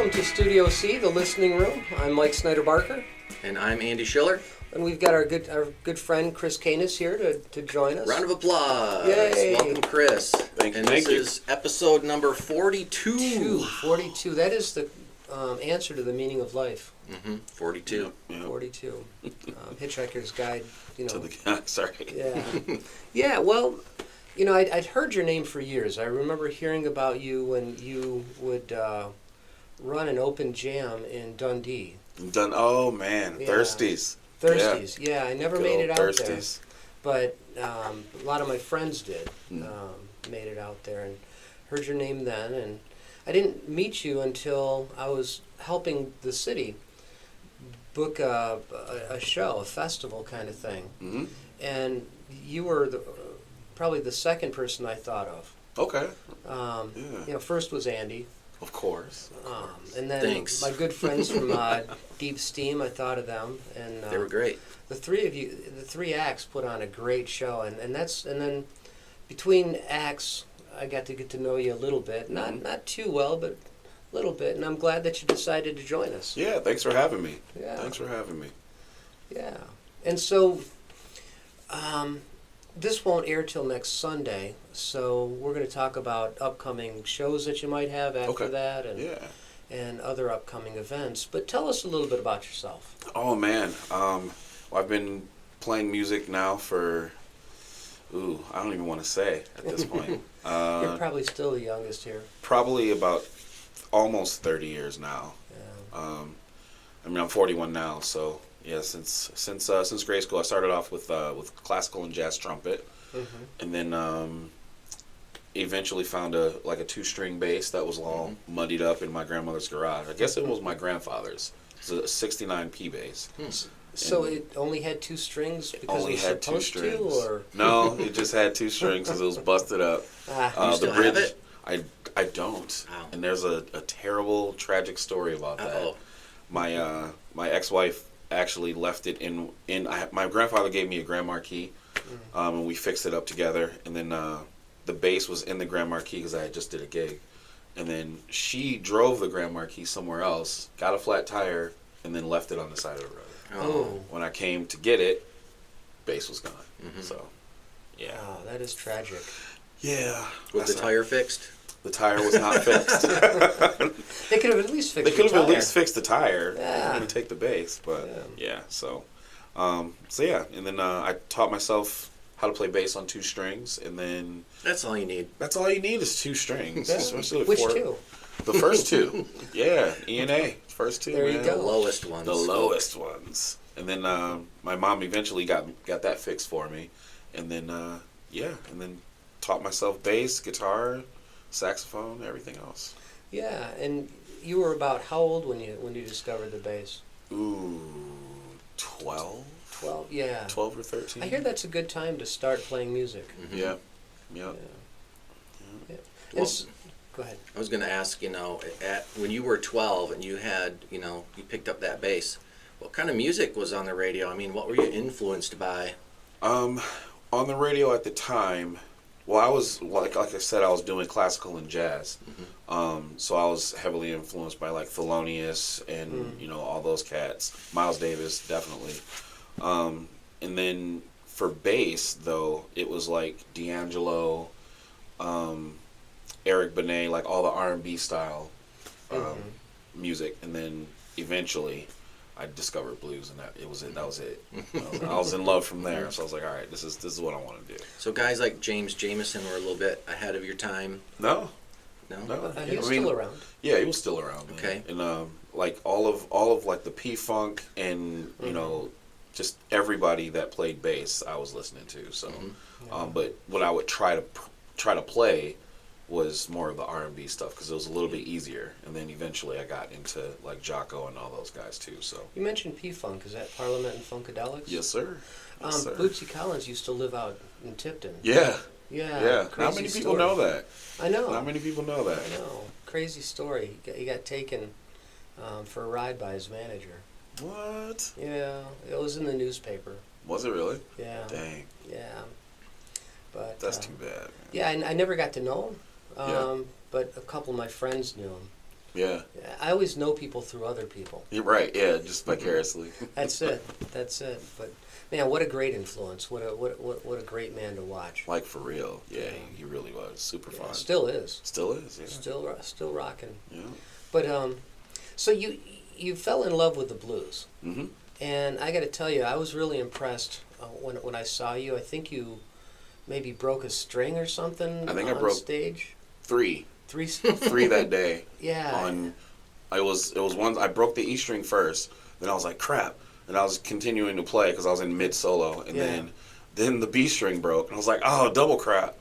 Welcome to Studio C, the listening room. I'm Mike Snyder-Barker. And I'm Andy Schiller. And we've got our good friend Chris Canas here to join us. Round of applause. Yay. Welcome, Chris. Thank you. This is episode number 42. 42. That is the answer to the meaning of life. 42. Yeah. 42. Hitchhiker's Guide, To the sorry. Yeah. Yeah, well, I'd heard your name for years. I remember hearing about you when you would run an open jam in Dundee. Oh man, Yeah. Thirsties. Thirsties, yeah. I never Good made old it out Thirsties. there, but a lot of my friends did. Made it out there and heard your name then, and I didn't meet you until I was helping the city book a show, a festival kind of thing, Mm-hmm. and you were probably the second person I thought of. Okay. First was Andy. Of course. And then Thanks. my good friends from Deep Steam, I thought of them, and They were great. the three acts put on a great show, and then between acts, I got to get to know you a little bit, not too well, but a little bit, and I'm glad that you decided to join us. Yeah. Thanks for having me. Yeah. Thanks for having me. Yeah, and so this won't air till next Sunday, so we're going to talk about upcoming shows that you might have after that, and Yeah. and other upcoming events. But tell us a little bit about yourself. Oh man. I've been playing music now for. I don't even want to say at this point. You're probably still the youngest here. Probably about almost 30 years now. Yeah. I'm 41 now, so yeah. Since grade school, I started off with classical and jazz trumpet, and then eventually found a 2-string bass that was all muddied up in my grandmother's garage. I guess it was my grandfather's. It's a 69 P bass. So it only had 2 strings because Only it was had 2 supposed strings. to, or No, it just had 2 strings because it was busted up. You still have it? I don't. Wow. And there's a terrible, tragic story about that. Uh-oh. My ex-wife actually left it in my grandfather gave me a Grand Marquis, and we fixed it up together. And then the bass was in the Grand Marquis because I had just did a gig. And then she drove the Grand Marquis somewhere else, got a flat tire, and then left it on the side of the road. Oh. When I came to get it, bass was gone. So, yeah. Wow, that is tragic. Yeah. Was the tire fixed? The tire was not fixed. They could have at least fixed They could the have at tire. least fixed the tire. Yeah. And take the bass, but yeah. So yeah, and then I taught myself how to play bass on 2 strings, and then That's all you need. that's all you need is 2 strings. Yeah. Especially Which for 2? the first 2. Yeah, E and A, first 2. There you man. go. The lowest ones. The lowest ones. And then my mom eventually got that fixed for me, and then and then taught myself bass, guitar, saxophone, everything else. Yeah, and you were about how old when you discovered the bass? 12? 12. Yeah. 12 or 13. I hear that's a good time to start playing music. Yeah. Yeah. Well, It's- go ahead. I was going to ask, when you were 12 and you had, you picked up that bass, what kind of music was on the radio? I mean, what were you influenced by? On the radio at the time, well, I was like I said, I was doing classical and jazz. So I was heavily influenced by Thelonious and all those cats. Miles Davis, definitely. And then for bass, though, it was D'Angelo, Eric Benet, all the R&B style music. And then eventually I discovered blues, and that was it. I was in love from there. So I was like, all right, this is what I want to do. So guys like James Jamerson were a little bit ahead of your time? No. No? He was still around. Yeah, he was still around. Man. Okay. And all of the P-Funk and just everybody that played bass, I was listening to. So, but what I would try to play was more of the R&B stuff because it was a little bit easier. And then eventually I got into Jocko and all those guys too. So. You mentioned P-Funk. Is that Parliament and Funkadelics? Yes, sir. Yes, sir. Bootsy Collins used to live out in Tipton. Yeah. Yeah. Yeah. Not crazy many people story. know that. I know. Not many people know that. I know. Crazy story. He got taken for a ride by his manager. What? Yeah. It was in the newspaper. Was it really? Yeah. Dang. Yeah. But That's too bad. Man. yeah, I never got to know him. Yeah. But a couple of my friends knew him. Yeah. I always know people through other people. You're right. Yeah, just vicariously. That's it. That's it. But man, what a great influence. What a great man to watch. Like for real. Yeah, he really was super Yeah, fun. still is. Still is. Yeah. Still rocking. Yeah. But so you fell in love with the blues, Mm-hmm. and I got to tell you, I was really impressed when I saw you. I think you maybe broke a string or something. I think I on broke stage. Three Three. that day. Yeah. It was one. I broke the E string first. Then I was like, crap, and I was continuing to play because I was in mid solo, and Yeah. then the B string broke, and I was like, oh, double crap.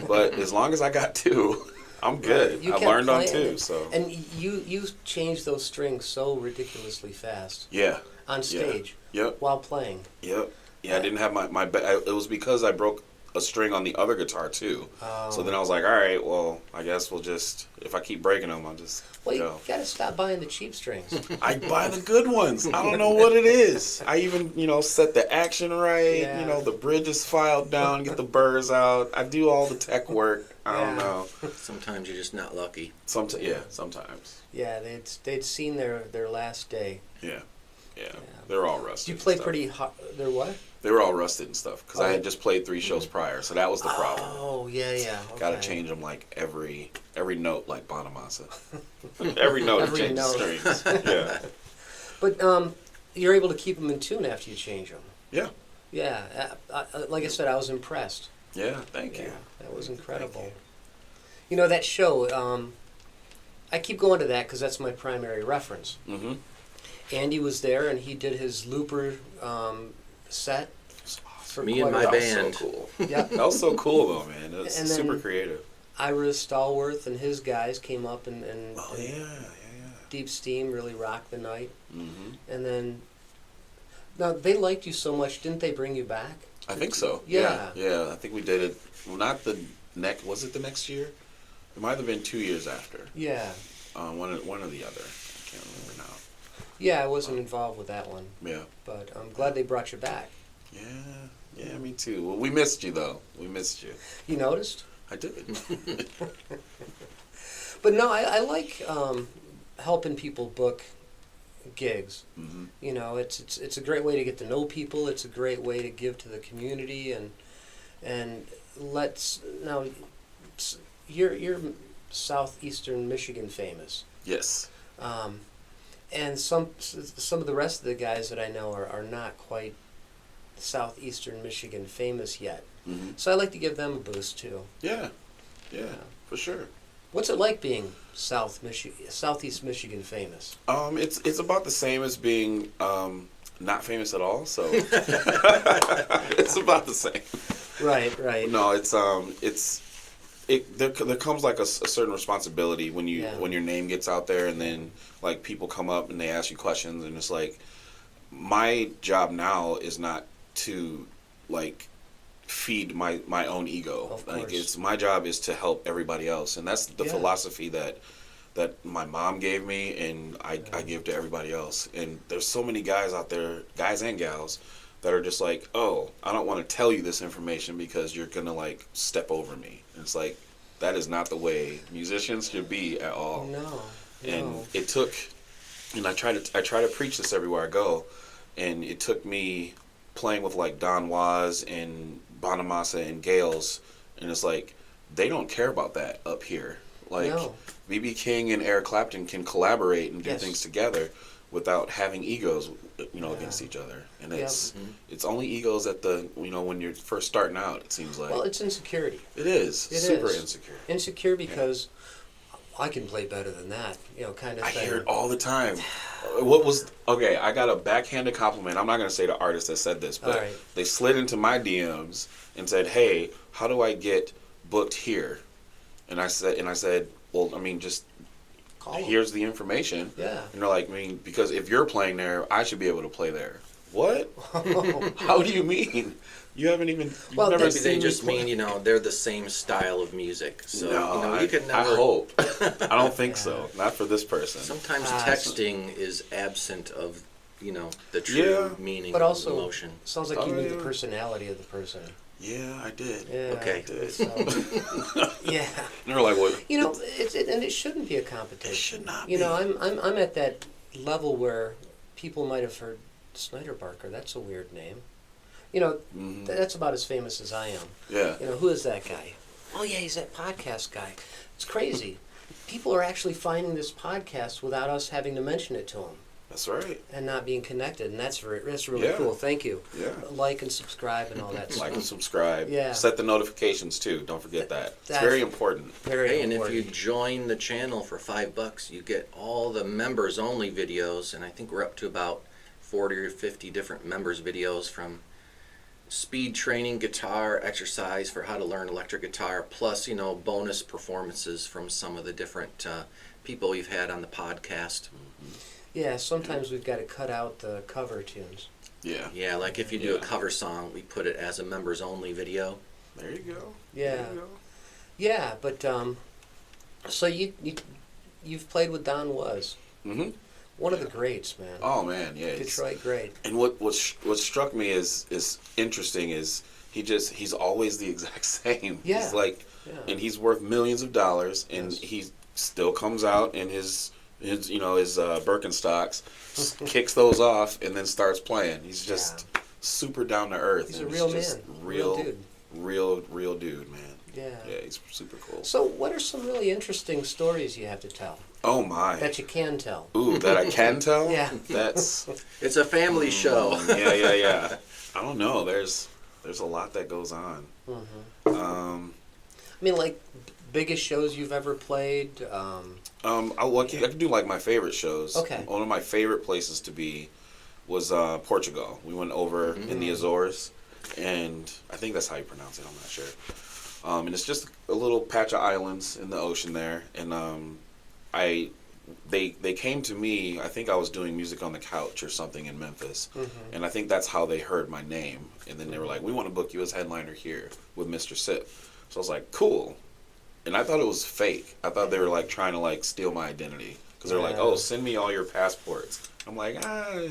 But as long as I got two, I'm good. You I kept learned on playing two. it. So And you changed those strings so ridiculously fast yeah. on stage Yep. while playing. Yep. Yeah, I didn't have my it was because I broke a string on the other guitar too. Oh. So then I was like, all right, well, I guess we'll just, if I keep breaking them, I'll just Well, you go. gotta stop buying the cheap strings. I buy the good ones. I don't know what it is. I even, set the action right. Yeah. The bridge is filed down, get the burrs out. I do all the tech work. I don't Yeah. know. Sometimes you're just not lucky. Sometimes. Yeah, they'd seen their last day. Yeah. They're all rusted. Did you play and stuff. pretty hard? They're what? They were all rusted and stuff because I Oh. had just played 3 shows prior, so that was the problem. Oh yeah. Got to okay. change them like every note, like Bonamassa. every note Every change note. strings. Yeah. But you're able to keep them in tune after you change them. Yeah. Yeah, like I said, I was impressed. Yeah. Thank you. That was Thank incredible. you. That show. I keep going to that because that's my primary reference. Mm-hmm. Andy was there, and he did his looper set. For Me and quite my a while. band. So cool. Yeah. That was so cool though, man. It was And then- super creative. Ira Stallworth and his guys came up and Oh and yeah. Deep Steam really rocked the night. Mm-hmm. And then, now they liked you so much, didn't they bring you back? I think so. Yeah. Yeah. I think we did it. Well, not the next. Was it the next year? It might have been 2 years after. Yeah. One or the other. I can't remember now. Yeah, I wasn't involved with that one, Yeah. but I'm glad they brought you back. Yeah. Yeah. Me too. Well, we missed you though. We missed you. You noticed? I did. But no, I like helping people book gigs. Mm-hmm. It's a great way to get to know people. It's a great way to give to the community, and you're southeastern Michigan famous, Yes. and some of the rest of the guys that I know are not quite southeastern Michigan famous yet. Mm-hmm. So I like to give them a boost too. Yeah. Yeah. For sure. What's it like being Southeast Michigan famous? It's about the same as being not famous at all. So it's about the same. Right. No, there comes like a certain responsibility when your name gets out there, and then like people come up and they ask you questions, and it's like my job now is not to like feed my own ego. Of Like course. my job is to help everybody else, and that's the Yeah. philosophy that my mom gave me, and I give to everybody else. And there's so many guys out there, guys and gals, that are just like, oh, I don't want to tell you this information because you're gonna like step over me. And it's like that is not the way musicians should be at all. No. And it took, and I try to preach this everywhere I go, and it took me playing with like Don Was and Bonamassa and Gales, and it's like they don't care about that up here. Like No. B.B. King and Eric Clapton can collaborate and do Yes. things together without having egos, against each other. And Yeah. it's only egos at the when you're first starting out. It seems like Well, it's insecurity. it is It super is. insecure. Insecure because I can play better than that, kind of I thing. hear it all the time. I got a backhanded compliment. I'm not going to say the artist that said this, but All right. they slid into my DMs and said, "Hey, how do I get booked here?" And I said, "Well, I mean, just Call 'em. here's the information." Yeah. And they're like, because if you're playing there, I should be able to play there." What? How do you mean? You haven't even. You've Well, never Maybe they seen just me play. mean, they're the same style of music. So, No, you can I never. hope. I don't think Yeah. so. Not for this person. Sometimes Ah, texting is absent of, the true Yeah. meaning But of also, emotion. sounds like you Oh, need the yeah. personality of the person. Yeah, I did. Yeah. Okay. I did. So, yeah. And they were like, what? You know, and it shouldn't be a competition. It should not You know, be. I'm at that level where people might have heard Snyder Barker. That's a weird name. You know, Mhm. that's about as famous as I am. Yeah. You know, who is that guy? Oh yeah, he's that podcast guy. It's crazy. People are actually finding this podcast without us having to mention it to them That's right. and not being connected, and that's really Yeah. cool. Thank you. Yeah. Like and subscribe and all that stuff. Like and subscribe. Yeah. Set the notifications too. Don't forget that. It's That's very important. Very Hey, and if important. you join the channel for $5, you get all the members only videos, and I think we're up to about 40 or 50 different members videos, from speed training, guitar exercise for how to learn electric guitar, plus, you know, bonus performances from some of the different people we've had on the podcast. Yeah, sometimes we've got to cut out the cover tunes. Yeah. Yeah, like if you do a Yeah. cover song, we put it as a members only video. There you go. Yeah. There you go. Yeah, but so you've played with Don Was, Mm-hmm. one of the greats, man. Oh man, yeah. it's- Detroit great. And what struck me is interesting is he's always the exact same. Yeah. He's like, Yeah. and he's worth millions of dollars, and Yes. he still comes out in his Birkenstocks, kicks those off, and then starts playing. He's just super down to earth. He's a and real just man, real dude. real dude, man. Yeah. Yeah, he's super cool. So, what are some really interesting stories you have to tell Oh my. that you can tell? Ooh, that I can tell. Yeah. That's. It's a family show. Yeah. I don't know. There's a lot that goes on. Mm-hmm. I I mean, like biggest shows you've ever played. I could do like my favorite shows. Okay. One of my favorite places to be was Portugal. We went over in the Azores, and I think that's how you pronounce it. I'm not sure. And it's just a little patch of islands in the ocean there. And they came to me. I think I was doing music on the couch or something in Memphis, and I think that's how they heard my name. And then they were like, "We want to book you as headliner here with Mr. Sip." So I was like, "Cool." And I thought it was fake. I thought they were like trying to like steal my identity because they're like, Yeah. "Oh, send me all your passports." I'm like, ah.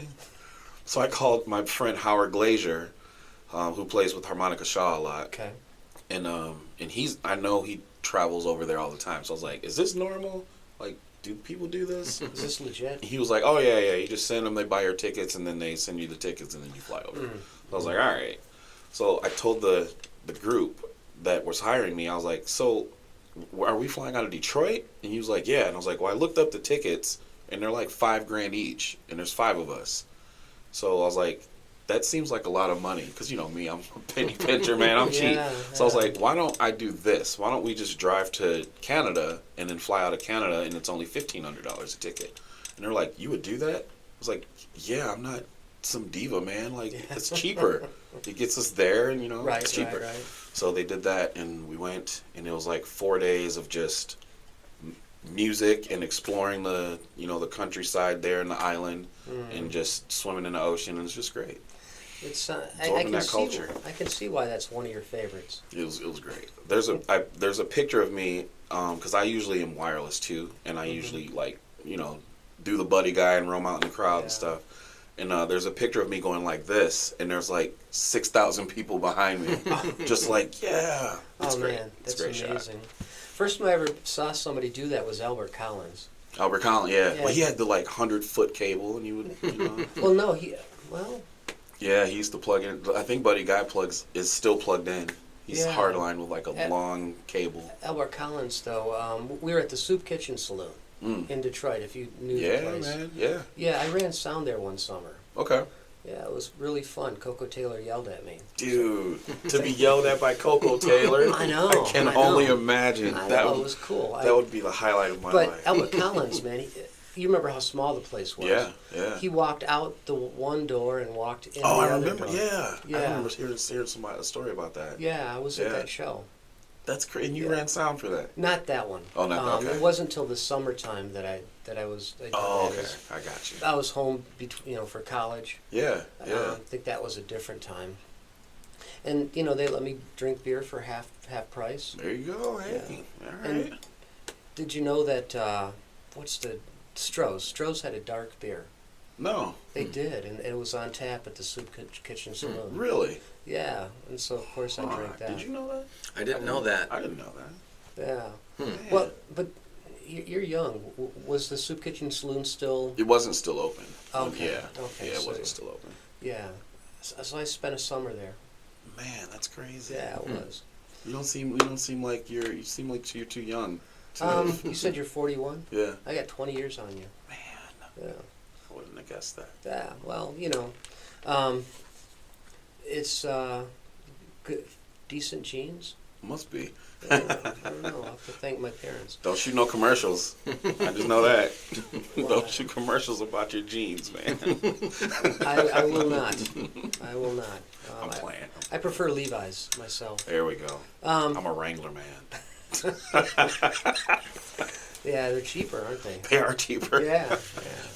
So I called my friend Howard Glazier, who plays with Harmonica Shaw a lot, Okay. and I know he travels over there all the time. So I was like, "Is this normal? Like, do people do this?" Is this legit? He was like, "Oh yeah. You just send them. They buy your tickets, and then they send you the tickets, and then you fly over." So I was like, "All right." So I told the group that was hiring me, I was like, "So, are we flying out of Detroit?" And he was like, "Yeah." And I was like, "Well, I looked up the tickets, and they're like $5,000 each, and there's 5 of us." So I was like, "That seems like a lot of money," because you know me, I'm a penny pincher, man. I'm cheap. Yeah, So I was yeah. like, "Why don't I do this? Why don't we just drive to Canada and then fly out of Canada, and it's only $1,500 a ticket?" And they're like, "You would do that?" I was like, "Yeah, I'm not some diva, man. Like, it's cheaper. It gets us there, and Right, it's cheaper." right. So they did that, and we went, and it was like 4 days of just music and exploring the countryside there in the island, and just swimming in the ocean, and it's just great. It's Absorbing that culture. I can see why that's one of your favorites. It was great. There's a picture of me because I usually am wireless too, and I usually like do the buddy guy and roam out in the crowd and Yeah. stuff. And there's a picture of me going like this, and there's like 6,000 people behind me, just like yeah. It's Oh great. man, It's that's a great shot. amazing. First time I ever saw somebody do that was Albert Collins. Albert Collins, yeah. Yeah. Well, he had the like 100-foot cable, and he would, Well, no, yeah, he used to plug in. I think Buddy Guy is still plugged in. He's Yeah. hardlined with like a Yeah. long cable. Albert Collins though. We were at the Soup Kitchen Saloon in Detroit. If you knew the Yeah, place. man. Yeah. Yeah, I ran sound there one summer. Okay. Yeah, it was really fun. Coco Taylor yelled at me. Dude, to be yelled at by Coco Taylor, I know. I can I know. only imagine. I That know, would, it was cool. that would be the highlight of my But life. Albert Collins, man, you remember how small the place was. Yeah. He walked out the one door and walked in Oh, the I other remember. door. Yeah. Yeah. I remember hearing a story about that. Yeah, I was at Yeah. that show. That's crazy. And you Yeah. ran sound for that. Not that one. Oh, not okay. It wasn't until the summertime that I did Oh, that. okay. I got you. I was home, for college. Yeah. Yeah. I think that was a different time. And they let me drink beer for half price. There you go. Hey. Yeah. All right. And did you know that what's the Stroh's? Stroh's had a dark beer. No. They did, and it was on tap at the Kitchen Saloon. Really? Yeah, and so of course I drank that. Did you know that? I didn't know that. I didn't know that. Yeah. Hmm. Well, but you're young. Was the Soup Kitchen Saloon still? It wasn't still open. Okay. Yeah. Okay. Yeah, it so, wasn't still open. Yeah. So I spent a summer there. Man, that's crazy. Yeah, it was. You don't seem like you're you're too young. To, You said you're 41. yeah. I got 20 years on you. Man, Yeah. I wouldn't have guessed that. Yeah. Well, it's good, decent genes. Must be. I don't know. I'll have to thank my parents. Don't shoot no commercials. I just know that. Why? Don't shoot commercials about your jeans, man. I will not. I will not. I'm playing. I prefer Levi's myself. There we go. I'm a Wrangler man. Yeah, they're cheaper, aren't they? They are cheaper. Yeah.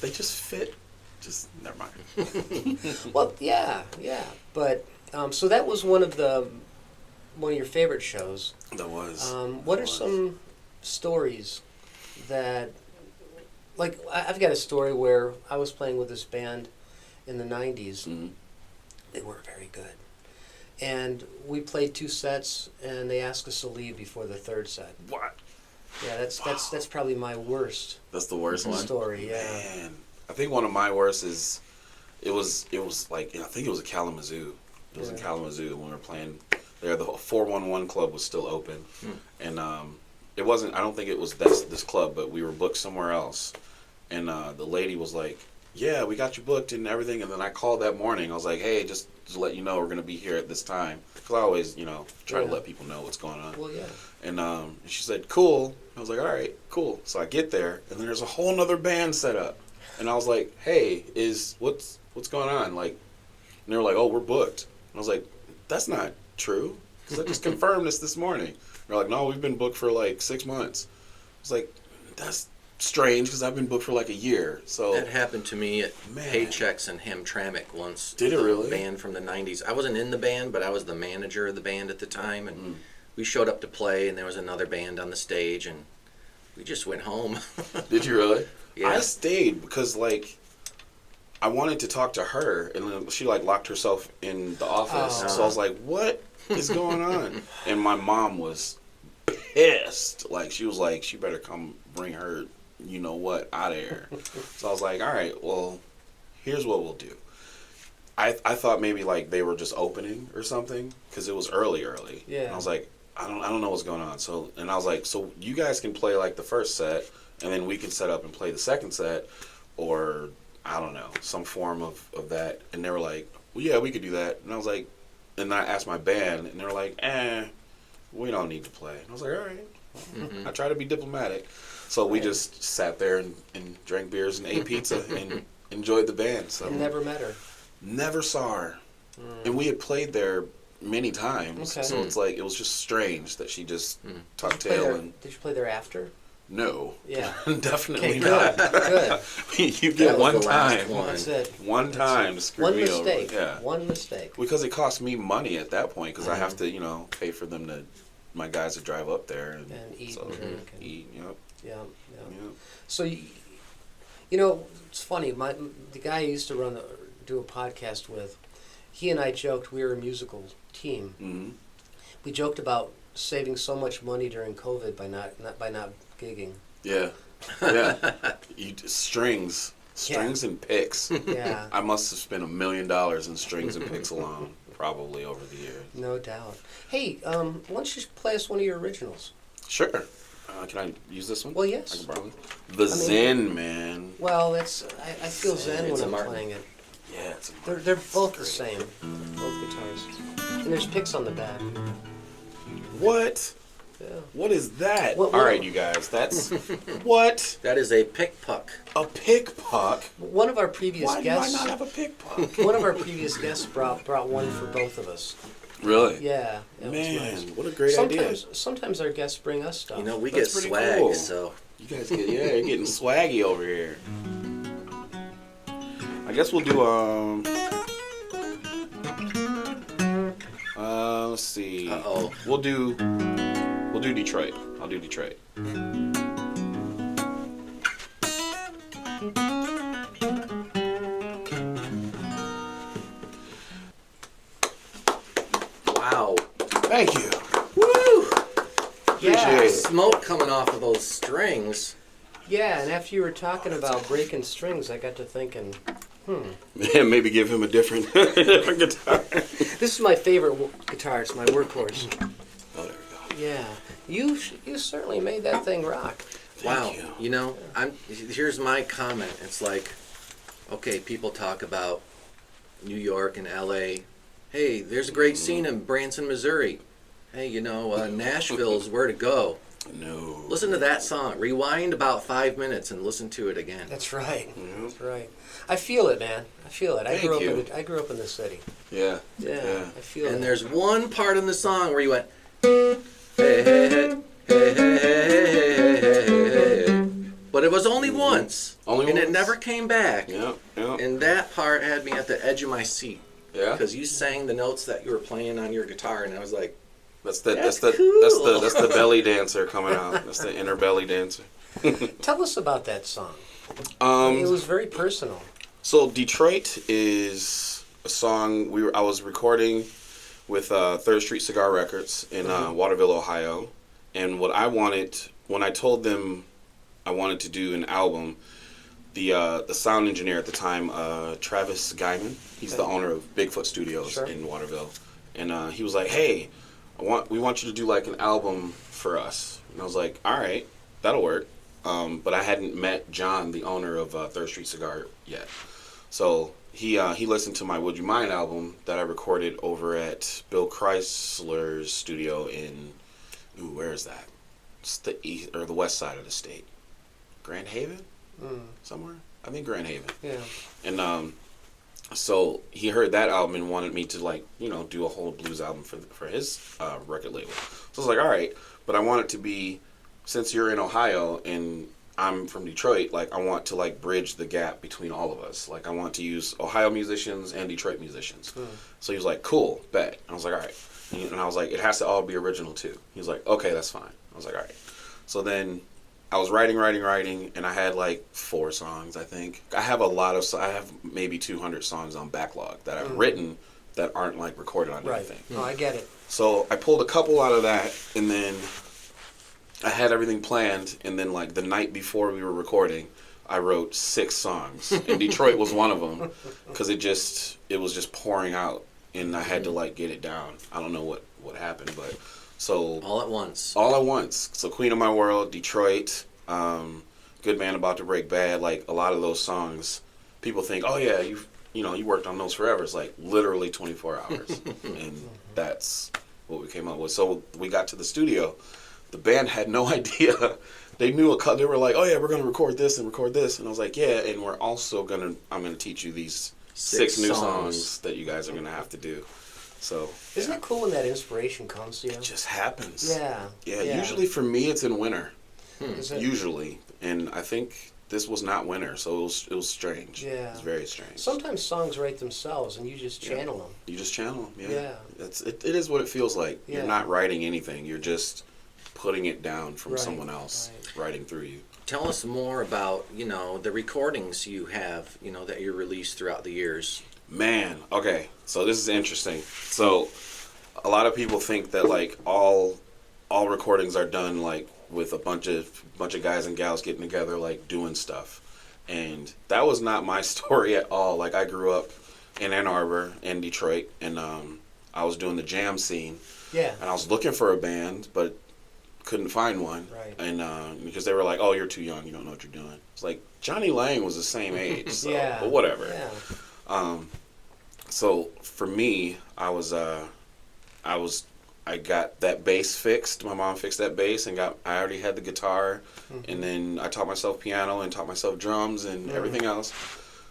They just fit. Just never mind. Well, yeah. But so that was one of your favorite shows. That was. What are some stories that, like, I've got a story where I was playing with this band in the 90s. Mm-hmm. They weren't very good. And we played 2 sets, and they asked us to leave before the 3rd set. What? Yeah, that's probably my worst That's the worst one. story. Yeah. Man, I think one of my worst is, it was like, I think it was a Kalamazoo. It was in Yeah. Kalamazoo when we were playing there. The 411 club was still open, and it wasn't. I don't think it was this club, but we were booked somewhere else. And the lady was like, "Yeah, we got you booked and everything." And then I called that morning. I was like, "Hey, just to let you know, we're gonna be here at this time." Because I always, try to Yeah. let people know what's going on. Well, yeah. And she said, "Cool." I was like, "All right, cool." So I get there, and then there's a whole nother band set up, and I was like, "Hey, what's going on?" Like, and they were like, "Oh, we're booked." And I was like, "That's not true, because I just confirmed this morning." And they're like, "No, we've been booked for like 6 months." I was like, "That's strange, because I've been booked for like a year." So That happened to me at Man. Paychecks and Hamtramck once. Did it The really? Band from the 90s. I wasn't in the band, but I was the manager of the band at the time, and we showed up to play, and there was another band on the stage, and we just went home. Did you really? Yeah. I stayed because like I wanted to talk to her, and then she like locked herself in the office. Oh. So I was like, "What is going on?" And my mom was pissed. Like, she was like, "She better come bring her, you know what, out of here." So I was like, "All right, well, here's what we'll do." I thought maybe like they were just opening or something, because it was early. Yeah. And I was like, I don't know what's going on. So, and I was like, "So you guys can play like the first set, and then we can set up and play the second set, or I don't know, some form of that." And they were like, "Well, yeah, we could do that." And I was like, and I asked my band, and they were like, "We don't need to play." And I was like, "All right." I try to be diplomatic. So we just sat there and drank beers and ate pizza and enjoyed the band. So And never met her. never saw her. And we had played there many times. Okay. So it's like, it was just strange that she just tucked Play tail there- and Did you play there after? no. Yeah. Definitely Okay, not. good. Good. You That get was one the last time. one. That's it. One time to screw One me mistake. over. Yeah. One mistake. Because it cost me money at that point, because I have to, pay for them my guys to drive up there and eat and drink. And, eat. Yep. yeah. Yep. So, it's funny. The guy I used to do a podcast with, he and I joked we were a musical team. Mm-hmm. We joked about saving so much money during COVID by not gigging. Yeah. Yeah. Strings and picks. Yeah, I must have spent $1 million in strings and picks alone, probably over the years. no doubt. Hey, why don't you play us one of your originals? Sure. Can I use this one? Well, yes. I can borrow it. The Zen, man. Well, I feel zen It's when a I'm Martin. playing it. Yeah, it's They're both the same, both guitars, and there's picks on the back. What? Yeah. What is that? What- All right, you guys. That's what? That is a pick puck. A pick puck? One of our previous Why do guests. I not have a pick puck? One of our previous guests brought one for both of us. Really? Yeah. It Man, was nice. what a great idea. Sometimes our guests bring us stuff. We That's get pretty swag, cool. so You guys you're getting swaggy over here. I guess we'll do let's see. Uh-oh. We'll do Detroit. I'll do Detroit. Wow. Thank you. Woo! Yeah. Appreciate it. Smoke coming off of those strings. Yeah, and after you were talking about breaking strings, I got to thinking, Yeah, maybe give him a different, different guitar. this is my favorite guitar. It's my workhorse. Oh, there we go. Yeah, you certainly made that thing rock. Wow. you. You know, here's my comment. It's like, okay, people talk about New York and LA. Hey, there's a great scene in Branson, Missouri. Hey, you know, Nashville's where to go. No. Listen to that song. Rewind about 5 minutes and listen to it again. That's right. Yeah. That's right. I feel it, man. I feel it. I Thank you. grew up in the city. Yeah. Yeah, I feel it. And there's one part in the song where you went, hey, hey, hey, hey, hey, hey, hey, hey, hey. But it was only once. Only and it once. never came back. Yeah. Yeah. And that part had me at the edge of my seat. Yeah. Because you sang the notes that you were playing on your gutar, and I was like, That's That's the cool. that's the belly dancer coming out. That's the inner belly dancer. Tell us about that song. It was very personal. So Detroit is a song I was recording with Third Street Cigar Records in Waterville, Ohio, and what I wanted when I told them I wanted to do an album, the sound engineer at the time, Travis Guyman, he's the owner of Bigfoot Studios Sure. in Waterville, and he was like, "Hey, we want you to do like an album for us," and I was like, "All right, that'll work." But I hadn't met John, the owner of Third Street Cigar, yet. So he listened to my Would You Mind album that I recorded over at Bill Chrysler's studio in, where is that? It's the east or the west side of the state. Grand Haven? Somewhere? I think Grand Haven. Yeah. And so he heard that album and wanted me to do a whole blues album for his record label. So I was like, all right, but I want it to be, since you're in Ohio and I'm from Detroit, like I want to like bridge the gap between all of us. Like I want to use Ohio musicians and Detroit musicians. So he was like, cool, bet. And I was like, all right. And I was like, it has to all be original too. He was like, okay, that's fine. I was like, all right. So then I was writing, and I had like 4 songs, I think. I have I have maybe 200 songs on backlog that I've written that aren't like recorded on Right. anything. No, I get it. So I pulled a couple out of that, and then I had everything planned, and then like the night before we were recording, I wrote 6 songs, and Detroit was one of them, because it was just pouring out, and I had to like get it down. I don't know what happened, but so all at once. all at once. So Queen of My World, Detroit, Good Man About to Break Bad, like a lot of those songs, people think, oh yeah, you worked on those forever. It's like literally 24 hours, and that's what we came up with. So we got to the studio. The band had no idea. They knew they were like, oh yeah, we're gonna record this, and I was like, yeah, and we're also I'm gonna teach you these 6 new songs that you guys are gonna have to do. So Isn't it cool when that inspiration comes to you? it just happens. Yeah. Yeah. Usually for me, it's in winter. Is it? Usually, and I think this was not winter, so it was strange. Yeah. It was very strange. Sometimes songs write themselves, and you just channel them. You just channel them. Yeah. Yeah. It is what it feels like. Yeah. You're not writing anything. You're just putting it down from Right, someone else writing through you. Tell us more about, the recordings you have, that you released throughout the years. Man, okay. So this is interesting. So a lot of people think that like all recordings are done like with a bunch of guys and gals getting together like doing stuff. And that was not my story at all. Like I grew up in Ann Arbor and Detroit, and I was doing the jam scene. Yeah. And I was looking for a band, but couldn't find one. Right. And because they were like, "Oh, you're too young. You don't know what you're doing." It's like Johnny Lang was the same age. So, Yeah. but whatever. Yeah. So for me, I got that bass fixed. My mom fixed that bass, and I already had the guitar, and then I taught myself piano and taught myself drums and everything else.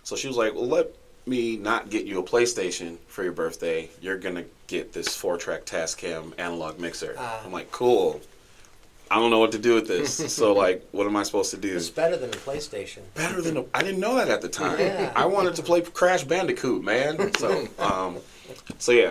So she was like, "Well, let me not get you a PlayStation for your birthday. You're gonna get this 4-track Tascam analog mixer." I'm like, "Cool. I don't know what to do with this." So like, what am I supposed to do? It's better than a PlayStation. Better than I didn't know that at the time. Yeah. I wanted to play Crash Bandicoot, man. So,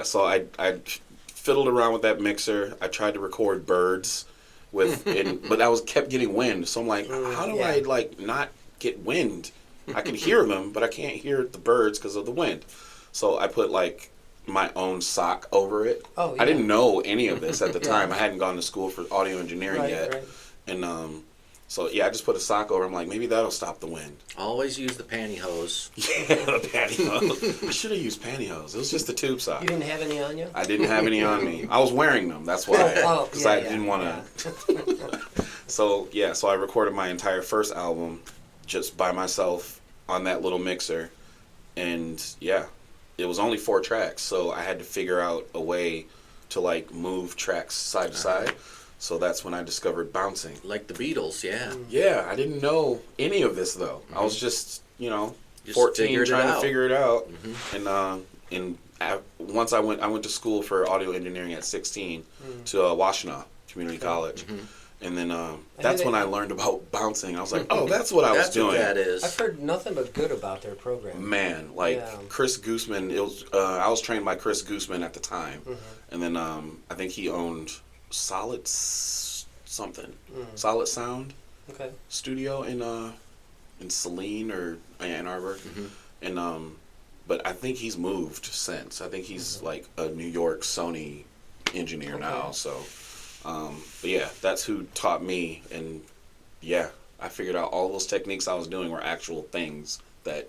so I fiddled around with that mixer. I tried to record birds but I kept getting wind. So I'm like, how do I like not get wind? I can hear them, but I can't hear the birds because of the wind. So I put like my own sock over it. Oh, yeah. I didn't know any of this at the Yeah. time. I hadn't gone to school for audio engineering yet. Right. And so yeah, I just put a sock over. I'm like, maybe that'll stop the wind. Always use the pantyhose. Yeah, the pantyhose. I should have used pantyhose. It was just a tube sock. You didn't have any on you? I didn't have any on me. I was wearing them. That's why. Because I didn't want to. So yeah, so I recorded my entire first album just by myself on that little mixer, and yeah, it was only 4 tracks. So I had to figure out a way to like move tracks side to side. So that's when I discovered bouncing. Like the Beatles, yeah. Yeah, I didn't know any of this though. I was just, Just 14 figured it trying to out. figure it out. And once I went to school for audio engineering at 16 to Washtenaw Community College. And then that's when I learned about bouncing. I was like, oh, that's what I was That's doing. what that is. I've heard nothing but good about their program. Man, like Yeah. Chris Gooseman, I was trained by Chris Gooseman at the time. And then I think he owned Solid Sound Okay. Studio in Saline or Ann Arbor. And but I think he's moved since. I think he's like a New York Sony engineer now. So but yeah, that's who taught me. And yeah, I figured out all those techniques I was doing were actual things that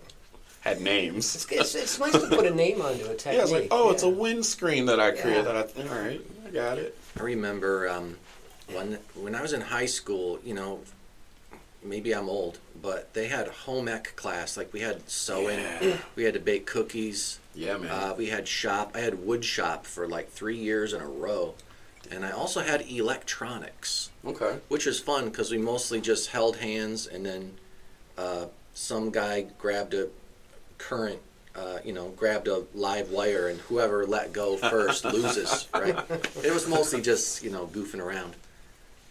had names. It's nice to put a name onto a technique. Yeah, it's like, oh, it's a yeah. windscreen that I created. Yeah. All right, I got it. I remember when I was in high school, maybe I'm old, but they had home ec class. Like we had sewing, we had to bake cookies. Yeah, man. We had shop. I had wood shop for like 3 years in a row. And I also had electronics, Okay. which is fun because we mostly just held hands, and then some guy grabbed a current, grabbed a live wire, and whoever let go first loses, right? It was mostly just, goofing around.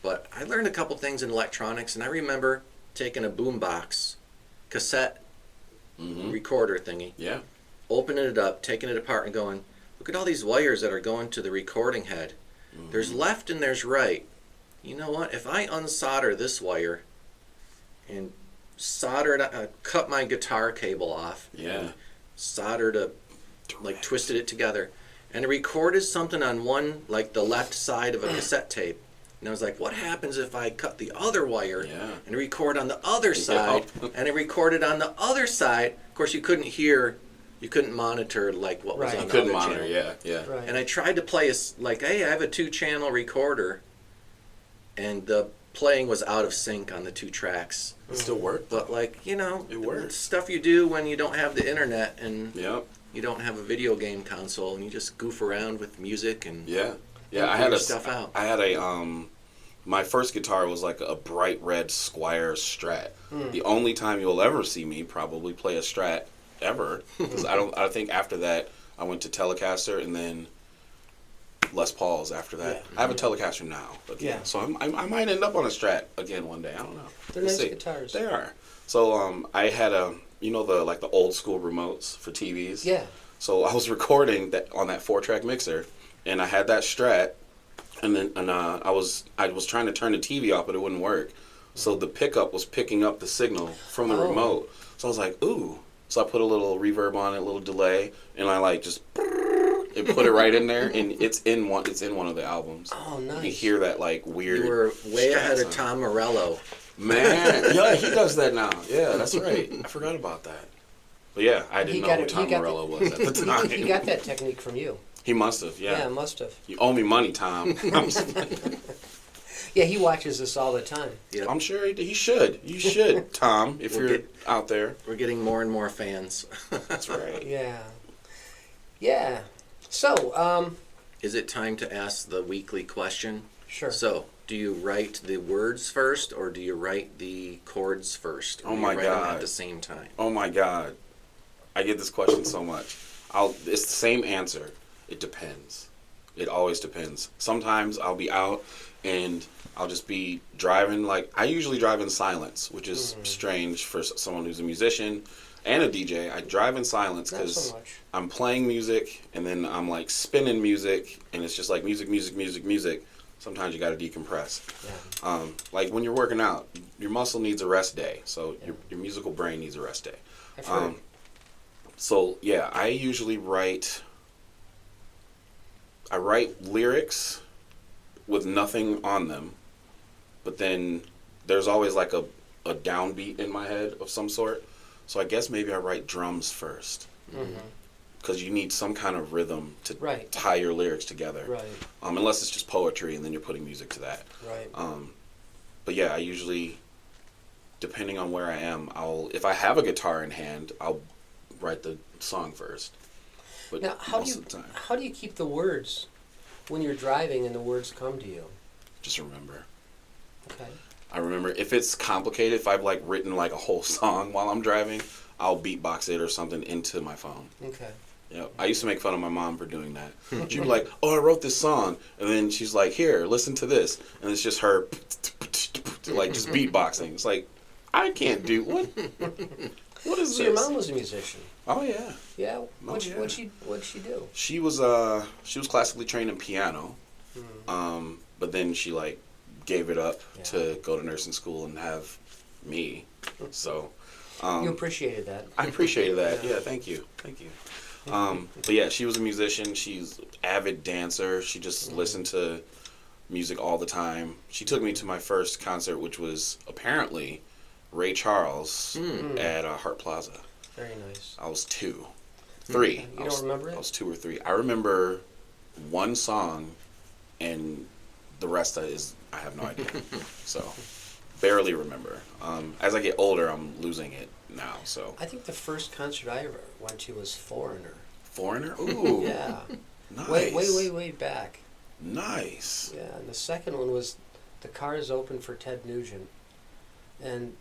But I learned a couple things in electronics, and I remember taking a boombox cassette recorder thingy, Yeah. opening it up, taking it apart, and going, look at all these wires that are going to the recording head. There's left and there's right. You know what? If I unsolder this wire and cut my guitar cable off, Yeah. soldered twisted it together, and recorded something on one, like the left side of a cassette tape. And I was like, what happens if I cut the other wire and record on the other side, and I recorded on the other side? Of course, you couldn't monitor like what was Right. on You the couldn't other monitor, channel. yeah. Right. And I tried to play hey, I have a 2-channel recorder, and the playing was out of sync on the 2 tracks. It still worked. But It worked. stuff you do when you don't have the internet and Yep. you don't have a video game console, and you just goof around with music and Yeah. Yeah, figure stuff out. I had my first guitar was like a bright red Squire Strat. The only time you'll ever see me probably play a Strat ever, because I think after that I went to Telecaster and then Les Pauls after that. Yeah. I have a Telecaster now. Yeah. So I might end up on a Strat again one day. I don't know. They're We'll nice see. guitars. They are. So I had the old school remotes for TVs. Yeah. So I was recording that on that 4-track mixer, and I had that Strat, and I was trying to turn the TV off, but it wouldn't work. So the pickup was picking up the signal from the remote. So I was like, ooh. So I put a little reverb on it, a little delay, and I just and put it right in there, and it's in one of the albums. Oh, nice. You hear that weird. you were way Strat ahead of sound. Tom Morello. Man, yeah, he does that now. Yeah, that's right. I forgot about that. But yeah, I didn't know who Tom Morello was at the time. He got that technique from you. He must have, yeah. Yeah, must have. You owe me money, Tom. Yeah, he watches us all the time. Yep. I'm sure he should. You should, Tom, if We'll you're get- out there. We're getting more and more fans. That's right. Yeah. Yeah. So, Is it time to ask the weekly question? sure. So, do you write the words first, or do you write the chords first? Or Oh do my you write them God. at the same time? Oh my God. I get this question so much. It's the same answer. It depends. It always depends. Sometimes I'll be out and I'll just be driving. I usually drive in silence, which is strange for someone who's a musician and a DJ. I drive in silence Not because so much. I'm playing music and then I'm spinning music, and it's just music, music, music, music. Sometimes you got to decompress. Yeah. When you're working out, your muscle needs a rest day. So your musical brain needs a rest day. I've heard. So yeah, I usually write I write lyrics with nothing on them, but then there's always like a downbeat in my head of some sort. So I guess maybe I write drums first. Because you need some kind of rhythm to tie your lyrics together. Right. Unless it's just poetry and then you're putting music to that. Right. But yeah, I usually, depending on where I am, if I have a guitar in hand, I'll write the song first. But Now, how most of the time, do you keep the words when you're driving and the words come to you? just remember. Okay. I remember if it's complicated, if I've like written like a whole song while I'm driving, I'll beatbox it or something into my phone. Okay. Yeah, I used to make fun of my mom for doing that. She'd be like, "Oh, I wrote this song," and then she's like, "Here, listen to this," and it's just her, like just beatboxing. It's like, I can't do what. What is So this? your mom was a musician. Oh yeah. Yeah. What'd yeah. she do? She was classically trained in piano, but then she like gave it up to go to nursing school and have me. So You appreciated that. I appreciated that. Yeah, thank you. But yeah, she was a musician. She's an avid dancer. She just listened to music all the time. She took me to my first concert, which was apparently Ray Charles at Hart Plaza. Very nice. I was 2, 3. You don't remember it? I was 2 or 3. I remember one song, and the rest I have no idea. So, barely remember. As I get older, I'm losing it now. So. I think the first concert I ever went to was Foreigner. Foreigner? Ooh. Yeah. Nice. Way back. Nice. Yeah, and the second one was The Cars Open for Ted Nugent. And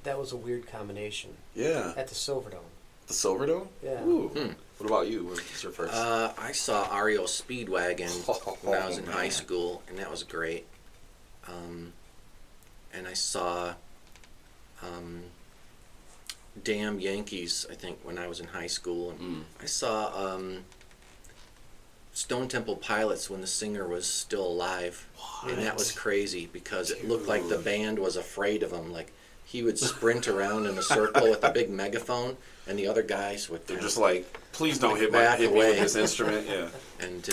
that was a weird combination. Yeah. At the Silverdome. The Silverdome? Yeah. Ooh. What about you? What was your first? I saw REO Speedwagon when I was in high man. school, and that was great. And I saw Damn Yankees, I think, when I was in high school. And I saw Stone Temple Pilots when the singer was still alive. What? And that was crazy because it looked like the band was afraid of him. Like, he would sprint around in a circle with a big megaphone, and the other guys would They're just like, please don't hit me away. with this instrument. Yeah. And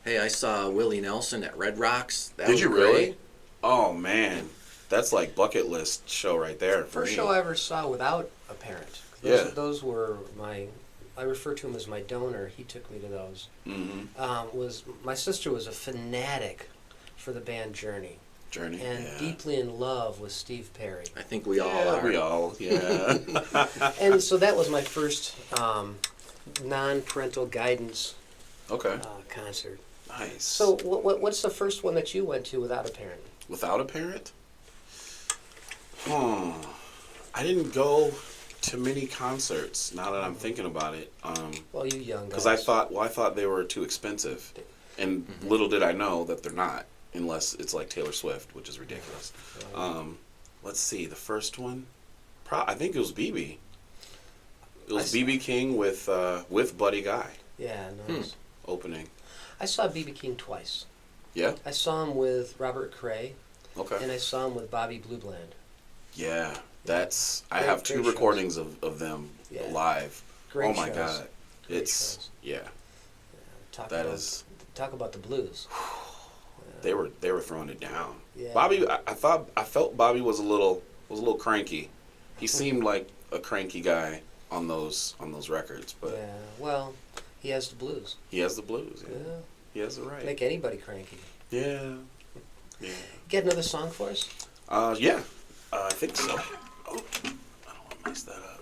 hey, I saw Willie Nelson at Red Rocks. That Did was you great. really? Oh man, that's like bucket list show right there. For First me. show I ever saw without a parent. Those were I refer to him as my donor. He took me to those. Was my sister was a fanatic for the band Journey. And deeply in love with Steve Perry. I think we all are. We all, yeah. And so that was my first non-parental guidance concert. Nice. So what's the first one that you went to without a parent? Without a parent? I didn't go to many concerts. Now that I'm thinking about it, Well, you young guys. because I thought they were too expensive, and little did I know that they're not, unless it's like Taylor Swift, which is ridiculous. Let's see, the first one, I think it was BB. It was BB King with Buddy Guy Yeah, nice. opening. I saw B.B. King twice. Yeah. I saw him with Robert Cray, Okay. and I saw him with Bobby Blue Bland. Yeah, I Great- have 2 great recordings of them Yeah. live. Great Oh my shows. God, Great it's shows. Talk Talk about the blues. They were throwing it down. Yeah. Bobby, I felt Bobby was a little cranky. He seemed like a cranky guy on those records, but Yeah, well, he has the blues. he has the blues. Yeah, Yeah, he has the right. make anybody cranky. Yeah. Get another song for us? Yeah. I think so. Oh, I don't want to mess that up.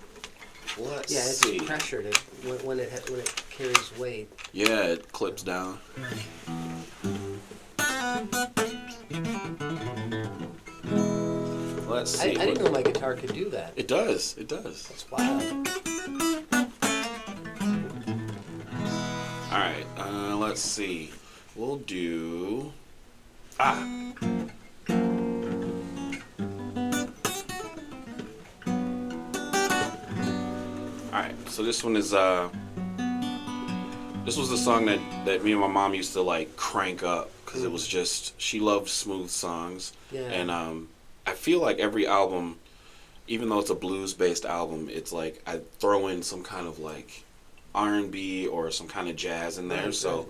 Let's Yeah, it's see. pressured when it carries weight. Yeah, it clips down. Let's I see. didn't know my guitar could do that. It does. It does. That's wild. All right. Let's see. We'll do. Alright, so this one is this was the song that me and my mom used to like crank up because it was just, she loved smooth songs. Yeah. And I feel like every album, even though it's a blues based album, it's like I throw in some kind of like R&B or some kind of jazz in there. So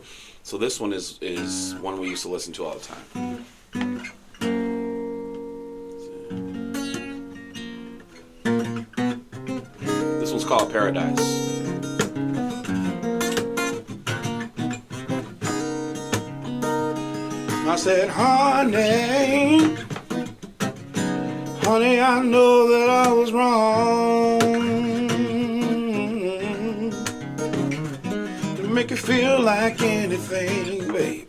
this one is one we used to listen to all the time. This one's called Paradise. I said, honey, I know that I was wrong to make you feel like anything, baby,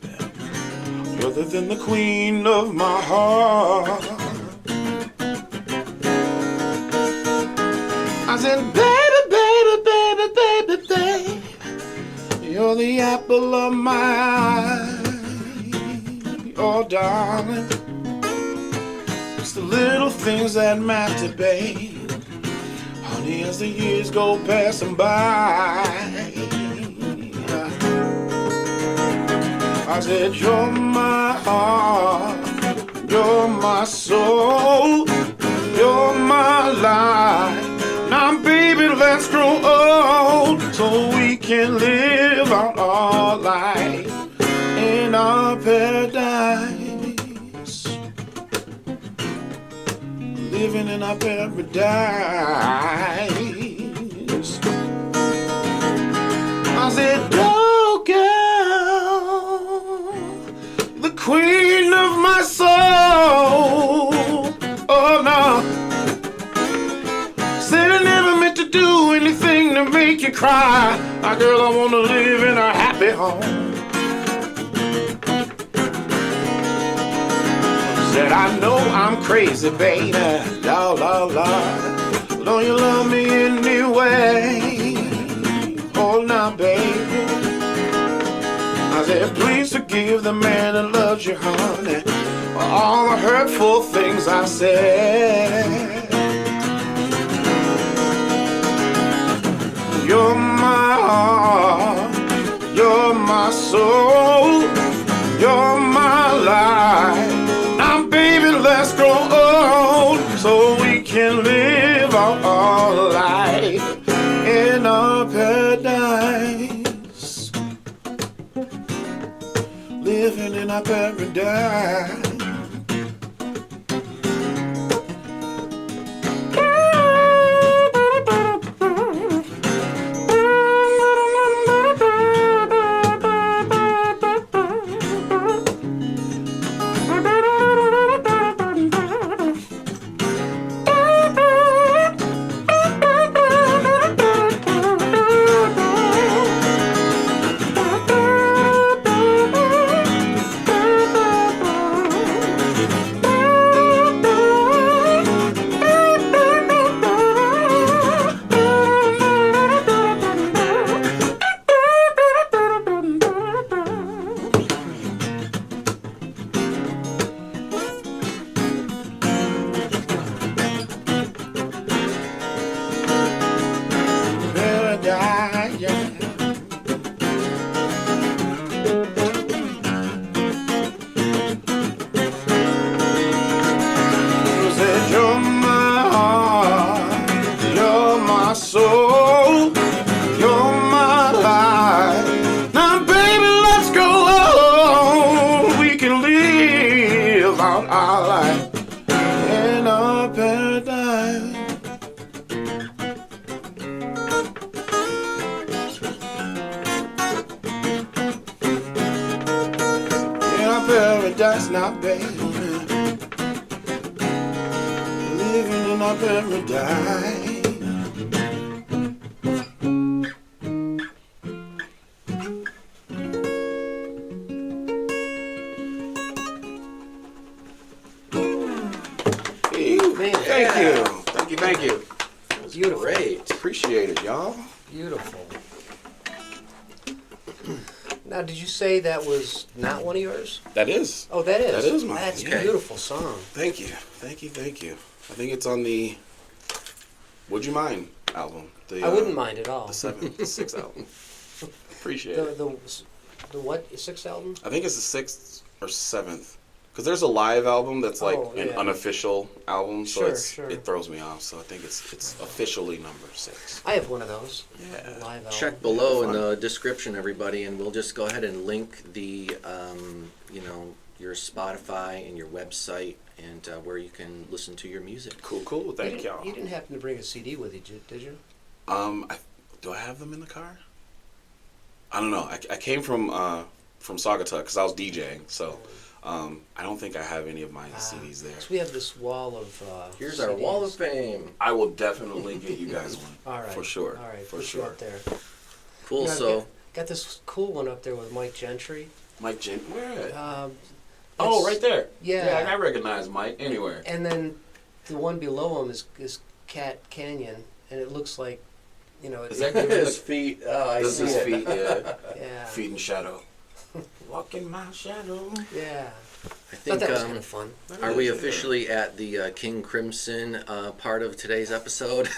other than the queen of my heart. I said, baby, you're the apple of my eye. Oh, darling, it's the little things that matter, babe. Honey, as the years go passing by, I said, you're my heart, you're my soul, you're my life. Now, baby, let's grow old so we can live out our life in our paradise. Living in our paradise. I said, oh girl, the queen of my soul. Oh no, said I never meant to do anything to make you cry. My girl, I wanna live in a happy home. Said I know I'm crazy, baby, la la la. Don't you love me anyway? Oh, now, baby. I said, please forgive the man that loves you, honey, for all the hurtful things I said. You're my heart, you're my soul, you're my life. Baby, let's grow old so we can live our life in our paradise. Living in our paradise. Paradise now, baby. Living in our paradise. Hey, Man, thank you. Beautiful. Great. Appreciate it, y'all. Beautiful. Now, did you say that was not one of yours? That is. Oh, that is? That is mine. That's Yeah. a beautiful song. Thank you. I think it's on the Would You Mind album. I wouldn't mind at all. The sixth album. Appreciate it. The what, sixth album? I think it's the 6th or 7th. Because there's a live album that's like Oh, an yeah. unofficial album, so Sure, sure. it throws me off. So I think it's officially number 6. I have one of those. Yeah. Live album. Check below in fun. the description, everybody, and we'll just go ahead and link the, your Spotify and your website and where you can listen to your music. Cool. Thank y'all. You didn't happen to bring a CD with you, did you? Do I have them in the car? I don't know. I came from Saugatuck because I was DJing, so I don't think I have any of my CDs there. So we have this wall of Here's CDs. our wall of fame. I will definitely get you guys one. All right. For sure. All right. For put sure. You up there. Cool. You know, I've So got this cool one up there with Mike Gentry. Mike Jen, where at? It's- Right there. Yeah. I recognize Mike anywhere. And then the one below him is Cat Canyon, and it looks like, Is that his feet. Oh, I This see is it. feet, yeah. Yeah. Feet in shadow. Walk in my shadow. Yeah. I Thought think. that was kind of fun. Are we officially at the King Crimson part of today's episode?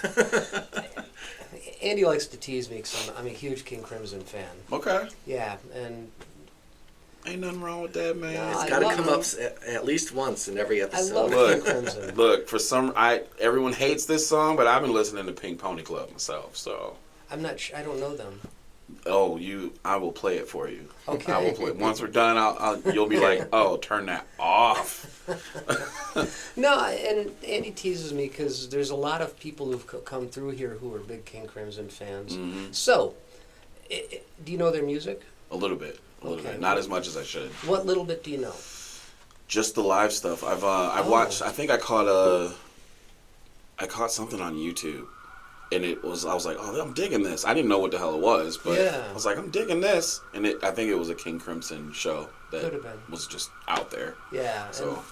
Andy likes to tease me because I'm a huge King Crimson fan. Okay. Yeah, and Ain't nothing wrong with that, man. No, It's I got to love come them. up at least once in every I episode. love Look. King Crimson. Look, everyone hates this song, but I've been listening to Pink Pony Club myself, so. I'm not sure. I don't know them. Oh, I will play it for you. Okay. I will play. Once we're done, you'll be like, oh, turn that off. No, and Andy teases me because there's a lot of people who've come through here who are big King Crimson fans. Mm-hmm. So, do you know their music? A little bit. Okay. Not as much as I should. What little bit do you know? Just the live stuff. I watched. I think I caught something on YouTube, and I was like, oh, I'm digging this. I didn't know what the hell it was, but Yeah. I was like, I'm digging this, and I think it was a King Crimson show that Could have been. was just out there. Yeah. So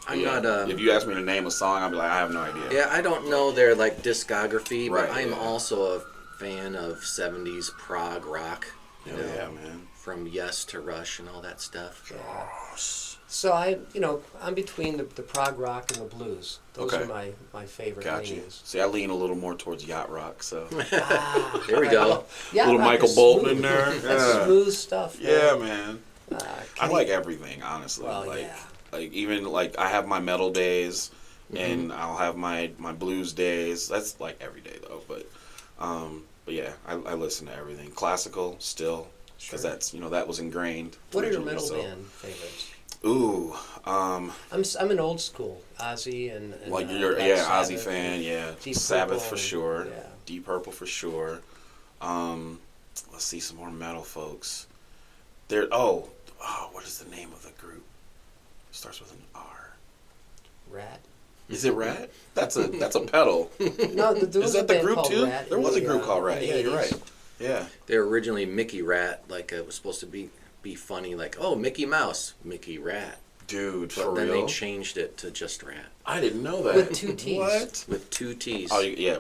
I'm yeah. not. If you ask me to name a song, I'd be like, I have no idea. Yeah, I don't know their discography, but Right, I'm yeah. also a fan of '70s prog rock. You Hell know, yeah, man. from Yes to Rush and all that stuff. Yeah. So I'm between the prog rock and the blues. Those Okay. are my favorite Got you. leanings. See, I lean a little more towards yacht rock, so There we go. Yeah, little rock Michael is Bolton smooth. in there. That's Yeah. smooth stuff. Yeah, man. I Kenny- like everything, honestly. Well, yeah. Like even like I have my metal days, Mm-hmm. and I'll have my blues days. That's like every day though. But yeah, I listen to everything. Classical still, because Sure. that's that was ingrained. What are your originally, metal so. band favorites? Ooh, I'm an old school Ozzy and like Black Ozzy Sabbath fan, and yeah. Deep Sabbath Purple for and- sure. Yeah. Deep Purple for sure. Let's see some more metal folks. What is the name of the group? Starts with an R. Rat. Is it Rat? That's a pedal. No, there was Is that a the band group called too? Rat There in was a the, group called Rat. in Yeah, the you're 80s. right. Yeah. They were originally Mickey Rat, like it was supposed to be funny, like Mickey Mouse, Mickey Rat. Dude, But for then real? they changed it to just Rat I didn't know that. With 2 T's. What? with 2 T's. Oh, yeah.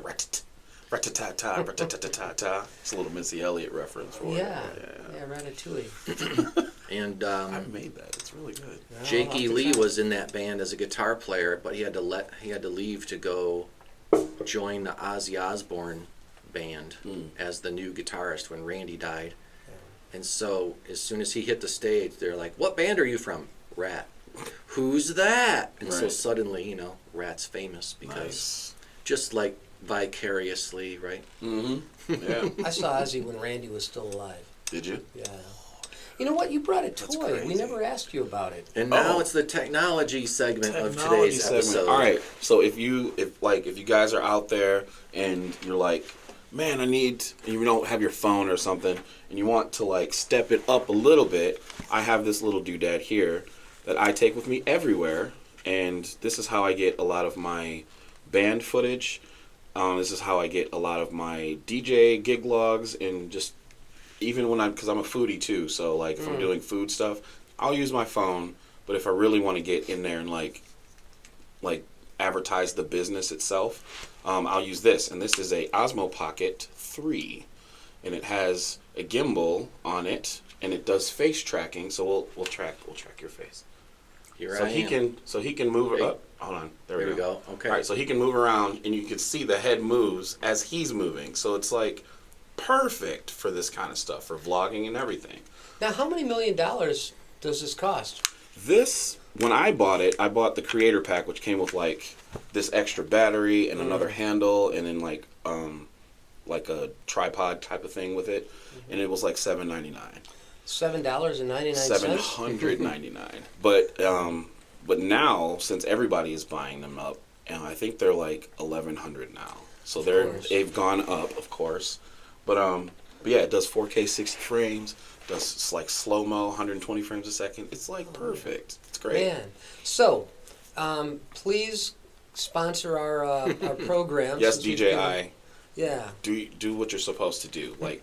Rat-ta-ta-ta, rat-ta-ta-ta-ta. It's a little Missy Elliott reference for Yeah. it. Yeah, Ratatouille. And I've made that. It's really good. Jake I'll E. have to Lee try. was in that band as a guitar player, but he had to leave to go join the Ozzy Osbourne band as the new guitarist when Randy died. And so as soon as he hit the stage, they're like, "What band are you from?" Rat. Who's that? And so Right. suddenly, Rat's famous because Nice. just like vicariously, right? Mm-hmm. Yeah. I saw Ozzy when Randy was still alive. Did you? Yeah. You know what? You brought a That's toy. We crazy. never asked you about it. And now Oh. it's the technology segment of Technology today's segment. episode. All right. So if you guys are out there and you're like, man, and you don't have your phone or something, and you want to step it up a little bit, I have this little doodad here that I take with me everywhere, and this is how I get a lot of my band footage. This is how I get a lot of my DJ gig logs, and just even because I'm a foodie too, so if I'm doing food stuff, I'll use my phone. But if I really want to get in there and like advertise the business itself, I'll use this. And this is a Osmo Pocket 3, and it has a gimbal on it, and it does face tracking. So we'll track your face. Here So I he am. can move it Hey. up. Hold on. There There we we go. go. Okay. All right, so he can move around, and you can see the head moves as he's moving. So it's perfect for this kind of stuff, for vlogging and everything. Now, how many $1 million does this cost? This, when I bought it, I bought the creator pack, which came with like this extra battery and another handle, and then like a tripod type of thing with it, and it was like $7.99. $7.99. $799. But now, since everybody is buying them up, and I think they're like $1,100 now. So they've gone up, of course. But yeah, it does 4K 60 frames. Does like slow mo, 120 frames a second. It's like perfect. It's great. Man, so please sponsor our program. Yes, since we've DJI. given- Yeah. Do what you're supposed to do. Like,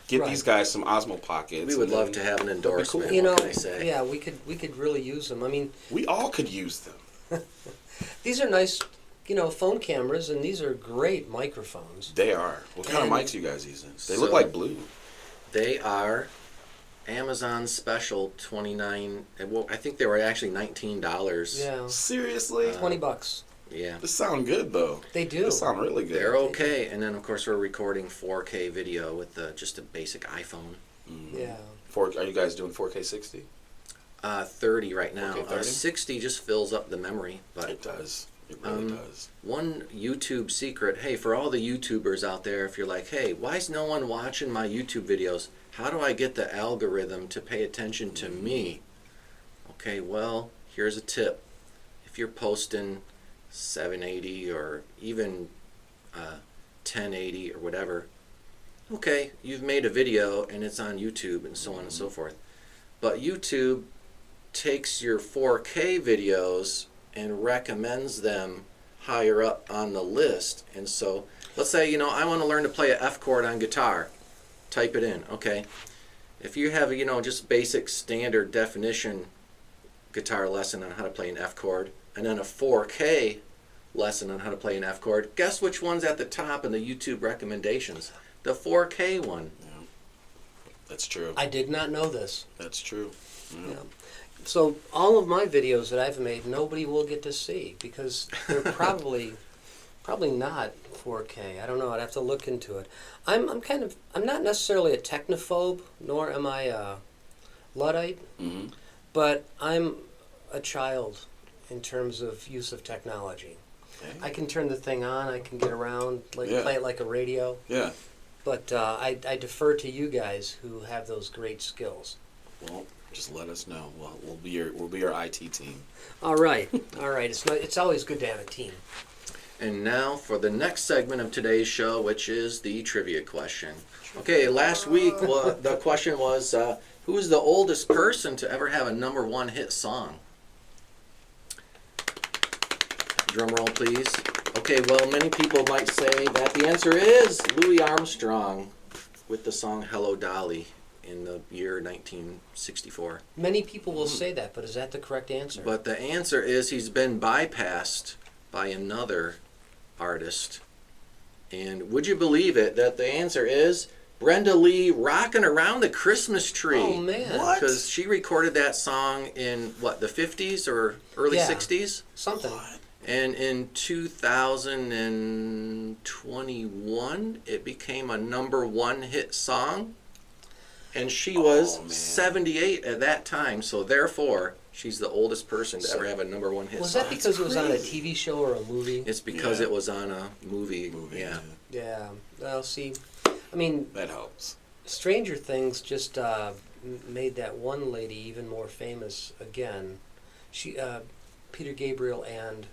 get Right. these guys some Osmo Pockets. We would and love then- to have an endorsement. You know, what can I say? yeah, we could really use them. I mean, We all could use them. these are nice, phone cameras, and these are great microphones. They are. What kind of And- mics are you guys using? They look So- like blue. They are Amazon special 29. Well, I think they were actually $19. Yeah, Seriously? $20. Yeah. They sound good though. They do. They sound really good. They're okay. And then of course we're recording 4K video with just a basic iPhone. Yeah. Are you guys doing 4K 60? 30 right now. 4K 30? 60 just fills up the memory, but It does. It really does. one YouTube secret, hey, for all the YouTubers out there, if you're like, hey, why is no one watching my YouTube videos? How do I get the algorithm to pay attention to me? Okay, well, here's a tip. If you're posting 780 or even 1080 or whatever, okay, you've made a video and it's on YouTube and so on and so forth. But YouTube takes your 4K videos and recommends them higher up on the list. And so, let's say, I want to learn to play a F chord on guitar. Type it in, okay. If you have, just basic standard definition guitar lesson on how to play an F chord, and then a 4K lesson on how to play an F chord, guess which one's at the top in the YouTube recommendations? The 4K one. Yeah. That's true. I did not know this. That's true. Yeah. So all of my videos that I've made, nobody will get to see because they're probably not 4K. I don't know. I'd have to look into it. I'm not necessarily a technophobe, nor am I a Luddite, Mm-hmm. but I'm a child in terms of use of technology. Okay. I can turn the thing on. I can get around, play it like a radio. Yeah. But I defer to you guys who have those great skills. Well, just let us know. We'll be your IT team. All right. It's always good to have a team. And now for the next segment of today's show, which is the trivia question. Okay, last week the question was, who is the oldest person to ever have a #1 hit song? Drum roll, please. Okay, well, many people might say that the answer is Louis Armstrong with the song Hello Dolly in the year 1964. Many people will say that, but is that the correct answer? But the answer is he's been bypassed by another artist. And would you believe it that the answer is Brenda Lee, Rockin' Around the Christmas Tree. Oh, man. What? Because she recorded that song in, the 50s or early Yeah. 60s? Something. And in 2021, it became a #1 hit song. And she was man. 78 at that time, so therefore, she's the oldest person to ever have a #1 hit Was song. that because it was on a crazy. TV show or a movie? It's because Yeah. it was on a movie. Yeah. Yeah. Well, see, I mean, That helps. Stranger Things just made that one lady even more famous again. She, Peter Gabriel, and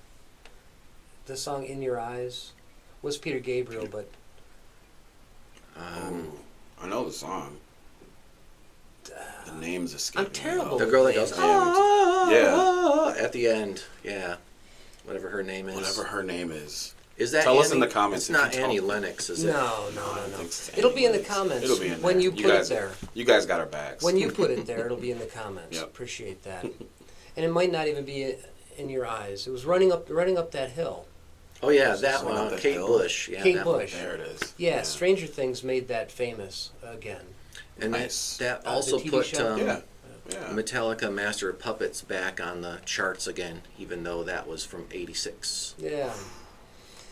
the song "In Your Eyes" was Peter Gabriel, but I know the song. The name's escaping I'm terrible The with girl that names. goes, Yeah. at the end. Yeah. Whatever her name is. Whatever her name is. Is that Tell Annie? us in the comments It's if not you Annie don't. Lennox, is it? No. I think it's It'll be in the Annie. comments. It'll be in when there. you put guys, it there. You guys got our backs. When you put it there, it'll be in the comments. Yep. Appreciate that. And it might not even be in your eyes. It was running up that hill. Oh, yeah, Is that this one one. on the Kate hill? Bush. Yeah, Kate that one. Bush. There it is. Yeah, Stranger Things made that famous again. And Nice. that The also TV put show? Yeah. Metallica Master of Puppets back on the charts again, even though that was from '86. Yeah.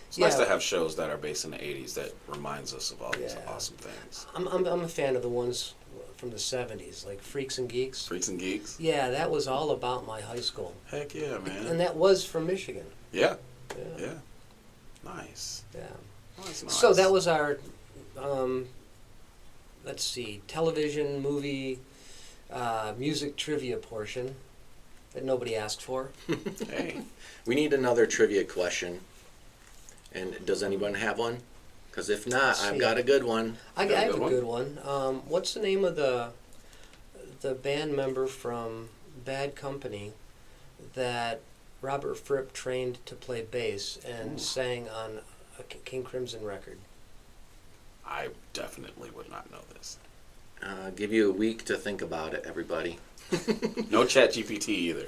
It's nice to have shows that are based in the 80s that reminds us of all these Yeah. awesome things. I'm a fan of the ones from the 70s, like Freaks and Geeks. Freaks and Geeks. Yeah, that was all about my high school. Heck yeah, man. And that was from Michigan. Yeah. Yeah. Yeah. Nice. Yeah. Nice. So that was our, let's see, television, movie, music trivia portion that nobody asked for. Hey. We need another trivia question. And does anyone have one? Because if not, Let's I've see. got a good one. I Got a have good a one? good one. What's the name of the band member from Bad Company that Robert Fripp trained to play bass and sang on a King Crimson record? I definitely would not know this. Give you a week to think about it, everybody. No Chat GPT either.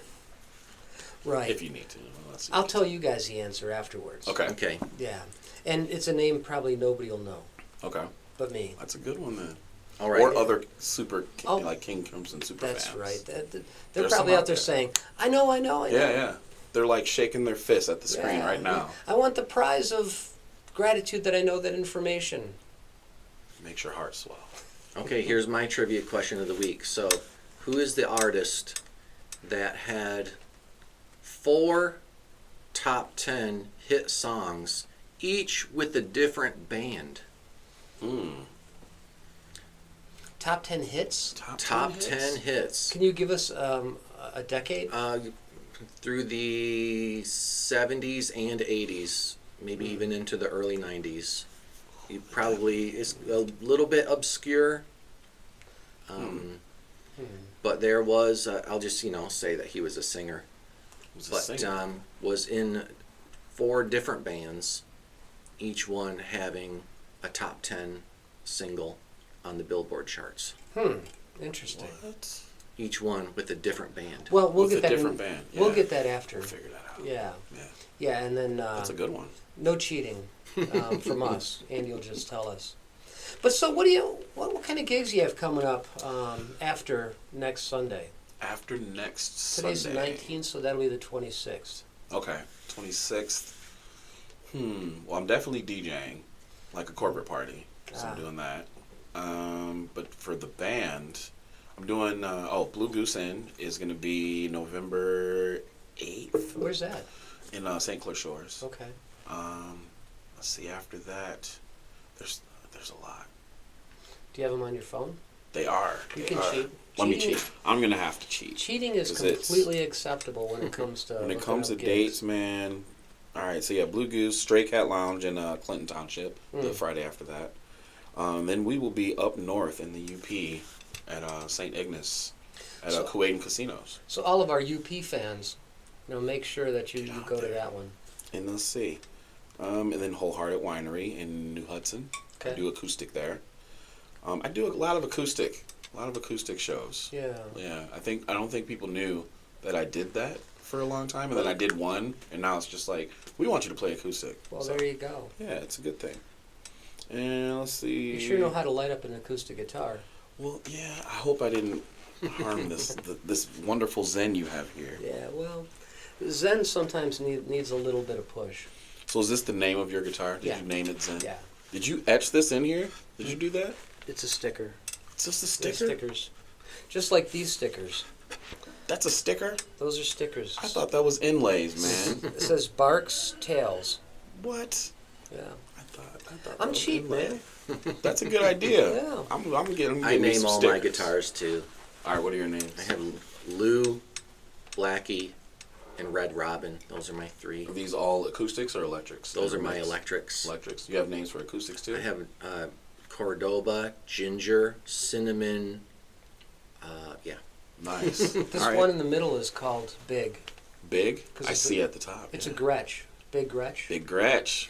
Right. If you need to. Unless you I'll need tell you guys the answer afterwards. to. Okay. Okay. Yeah. And it's a name probably nobody will know Okay. but me. That's a good one then. All right. Or other super, Oh. like King Crimson super That's fans. right. They're There's probably some out out there there. saying, I know. Yeah, yeah. They're like shaking their fists at the screen Yeah, right now. I want the prize of gratitude that I know that information. Makes your heart swell. Okay, here's my trivia question of the week. So, who is the artist that had 4 top 10 hit songs, each with a different band? Top 10 hits? Top 10 10 hits. Can you give us a decade? Through the 70s and 80s, maybe even into the early 90s. He probably is a little bit obscure. But there was, I'll just, say that he was a singer. Who's a But singer? was in 4 different bands, each one having a top 10 single on the Billboard charts. Interesting. What? Each one with a different band. Well, we'll With get a that. different band. We'll Yeah. get that after. We'll figure that out. Yeah. Yeah. Yeah, and then That's a good one. no cheating from us. Andy will just tell us. But so, what kind of gigs you have coming up after next Sunday? After next Today's Sunday. the 19th, so that'll be the 26th. Okay. 26th. Well, I'm definitely DJing, like a corporate party. So I'm doing that. But for the band, I'm doing, Blue Goose Inn is going to be November 8th Where's that? in St. Clair Shores. Okay. Let's see, after that, there's a lot. Do you have them on your phone? They are. You They can are. cheat. Let me Cheating- cheat. I'm going to have to cheat. Cheating is 'Cause it's- completely acceptable when it comes to When it looking comes to up gigs. dates, man. All right, so yeah, Blue Goose, Stray Cat Lounge in Clinton Township, Hmm. the Friday after that. Then we will be up north in the UP at St. Ignace at So- Kuwait Casinos. So all of our UP fans, make sure that you Get out go to there. that one. And let's see. And then Wholehearted Winery in New Hudson. I Okay. do acoustic there. I do a lot of acoustic shows. Yeah. Yeah, I don't think people knew that I did that for a long time, and then I did one, and now it's just like, we want you to play acoustic. Well, So, there you go. yeah, it's a good thing. And let's see. You sure know how to light up an acoustic guitar. Well, yeah, I hope I didn't harm this wonderful Zen you have here. Yeah, well, Zen sometimes needs a little bit of push. So is this the name of your guitar? Did Yeah. you name it Zen? Yeah. Did you etch this in here? Did you do that? It's a sticker. It's just a They're sticker? stickers. Just like these stickers. That's a sticker? Those are stickers. I thought that was inlays, man. It says Barks Tails. What? Yeah. I thought that I'm was cheap, inlay. man. That's a good idea. Yeah. I'm getting I me name some all my stickers. guitars too. All right, what are your names? I have Lou, Blackie, and Red Robin. Those are my 3. Are these all acoustics or electrics? Those are my Mix? electrics. Electrics. You have names for acoustics too? I have Cordoba, Ginger, Cinnamon. Yeah. Nice. This All right. one in the middle is called Big. Big? 'Cause I it's see at the top. It's yeah. a Gretsch. Big Gretsch. Big Gretsch.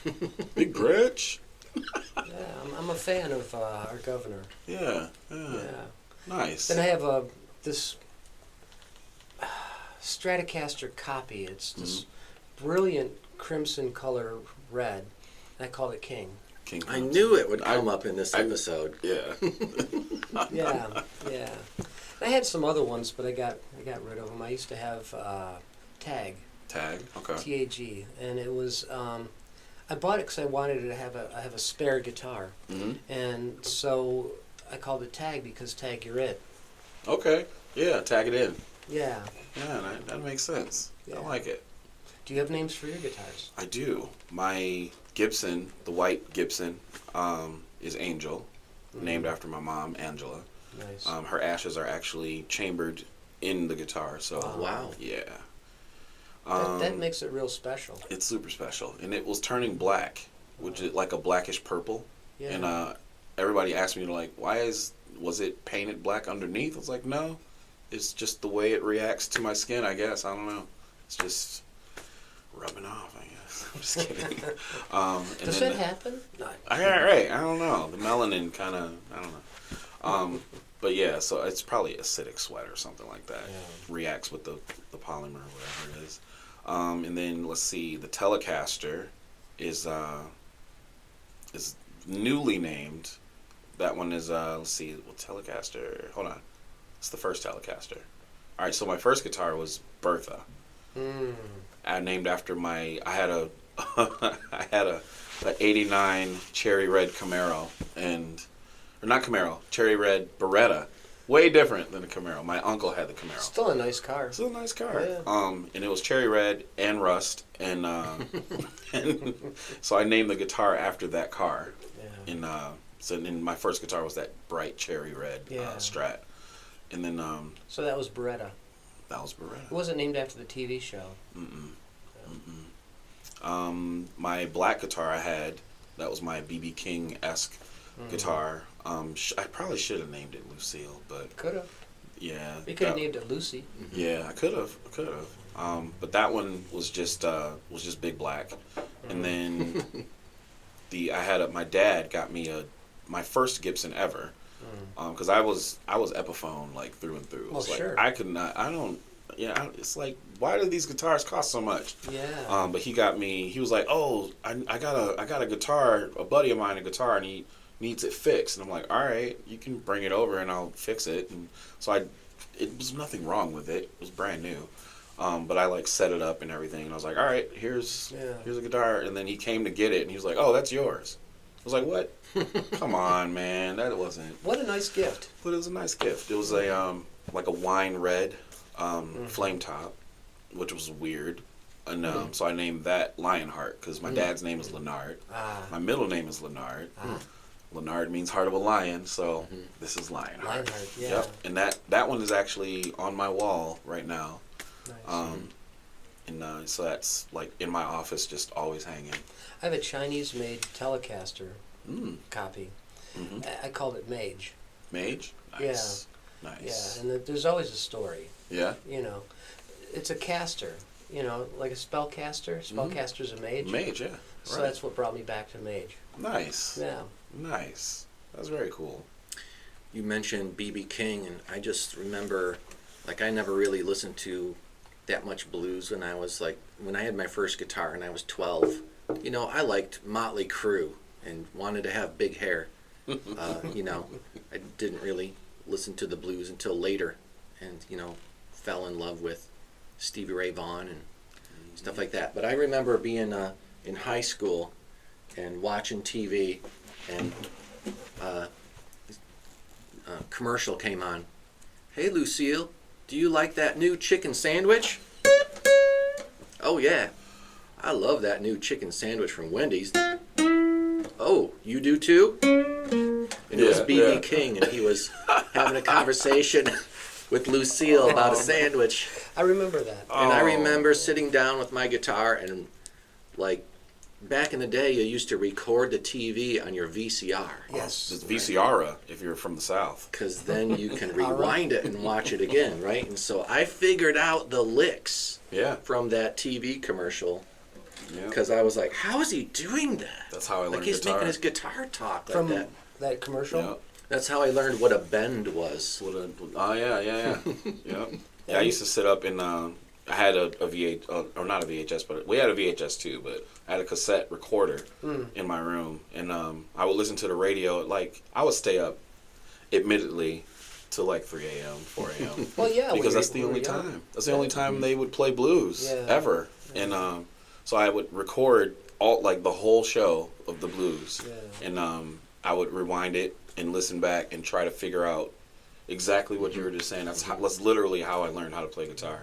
Big Gretsch. Yeah, I'm a fan of our governor. Yeah. Yeah. Nice. Then I have this Stratocaster copy. It's this brilliant crimson color red. And I called it King. King I Crimson. knew it would come up in this episode. Yeah. Yeah, yeah. I had some other ones, but I got rid of them. I used to have Tag, Tag. Okay. TAG, and it was I bought it because I wanted to have a spare guitar, Mm-hmm. and so I called it Tag because Tag, you're it. Okay. Yeah, tag it in. Yeah. Yeah, that makes sense. Yeah. I like it. Do you have names for your guitars? I do. My Gibson, the white Gibson, is Angel, named after my mom, Angela. Nice. Her ashes are actually chambered in the guitar, so Wow. yeah. That makes it real special. It's super special, and it was turning black, which is like a blackish purple. Yeah. And everybody asked me like, was it painted black underneath? I was like, no, it's just the way it reacts to my skin. I guess I don't know. It's just rubbing off. I guess. I'm just kidding. Does that happen? No. Right. I don't know. The melanin kind of. I don't know. But yeah, so it's probably acidic sweat or something like that. Yeah. Reacts with the polymer or whatever it is. And then let's see, the Telecaster is newly named. That one is let's see, Telecaster. Hold on, it's the first Telecaster. All right, so my first guitar was Bertha. I named after I had a I had a '89 cherry red Camaro or not Camaro, cherry red Beretta. Way different than a Camaro. My uncle had the Camaro. Still a nice car. Still a nice car. Yeah. And it was cherry red and rust, and so I named the guitar after that car. Yeah. And so then my first guitar was that bright cherry red Strat, and then So that was Beretta. that was Beretta. It wasn't named after the TV show. My black guitar I had, that was my BB King-esque guitar. I probably should have named it Lucille, but Could have. yeah. You could have named it Lucy. Yeah, I could have. But that one was just big black, and then my dad got me my first Gibson ever, because I was Epiphone like through and through. It was sure. It's like, why do these guitars cost so much? Yeah. But he got me. He was like, oh, I got a guitar. A buddy of mine a guitar, and he needs it fixed. And I'm like, all right, you can bring it over and I'll fix it. And so it was nothing wrong with it. It was brand new. But I like set it up and everything. And I was like, all right, here's a guitar. And then he came to get it, and he was like, oh, that's yours. I was like, what? Come on, man, that wasn't. What a nice gift. But it was a nice gift. It was a like a wine red flame top, which was weird. And so I named that Lionheart because my dad's name is Leonard. My middle name is Leonard. Leonard means heart of a lion, so this is Lionheart. Lionheart, yeah. Yep. And that one is actually on my wall right now. Nice. And so that's like in my office, just always hanging. I have a Chinese-made Telecaster copy. I called it Mage. Mage? Nice. Yeah. Nice. Yeah, and there's always a story. Yeah? You know, it's a caster. You know, like a spellcaster. Spellcaster's a mage. Mage, yeah. So right. that's what brought me back to Mage. Nice. Yeah. Nice. That's very cool. You mentioned BB King, and I just remember, like, I never really listened to that much blues when I had my first guitar and I was 12. You know, I liked Motley Crue and wanted to have big hair. You know, I didn't really listen to the blues until later, and, you know, fell in love with Stevie Ray Vaughan and stuff like that. But I remember being in high school and watching TV, and a commercial came on. Hey, Lucille, do you like that new chicken sandwich? Oh, yeah. I love that new chicken sandwich from Wendy's. Oh, you do too? And it was B.B. King, and he was having a conversation with Lucille about a sandwich. I remember that. And I remember sitting down with my guitar, and like back in the day, you used to record the TV on your VCR. Yes. It's VCR if you're from the South. Because then you can rewind it and watch it again, right? And so I figured out the licks from that TV commercial. Because I was like, how is he doing that? That's how I learned Like he's guitar. making his guitar talk like From that. that commercial? Yeah. That's how I learned what a bend was. Yeah. Yeah, I used to sit up in. I had a or not a VHS, but we had a VHS too. But I had a cassette recorder in my room, and I would listen to the radio. Like I would stay up, admittedly, till like 3 a.m., 4 a.m. Well, yeah. because that's the only time. That's the only time they would play blues ever, and so I would record the whole show of the blues, and I would rewind it and listen back and try to figure out exactly what you were just saying. That's literally how I learned how to play guitar.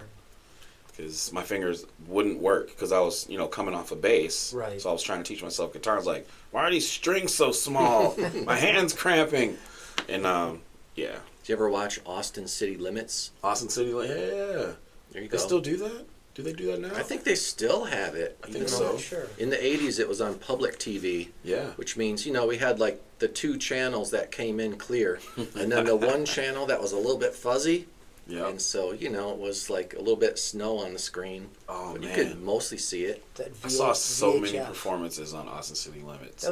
Because my fingers wouldn't work because I was, coming off a bass. Right. So I was trying to teach myself guitar. I was like, why are these strings so small? My hand's cramping. And, yeah. Did you ever watch Austin City Limits? Austin City, yeah. There you go. They still do that? Do they do that now? I think they still have it. I think I'm so. not sure. In the 80s, it was on public TV. Yeah. Which means, we had like the 2 channels that came in clear, and then the 1 channel that was a little bit fuzzy. Yeah. And so, it was like a little bit snow on the screen. Oh, but man. you could mostly see it. That I saw so VHF. many performances on Austin City Limits.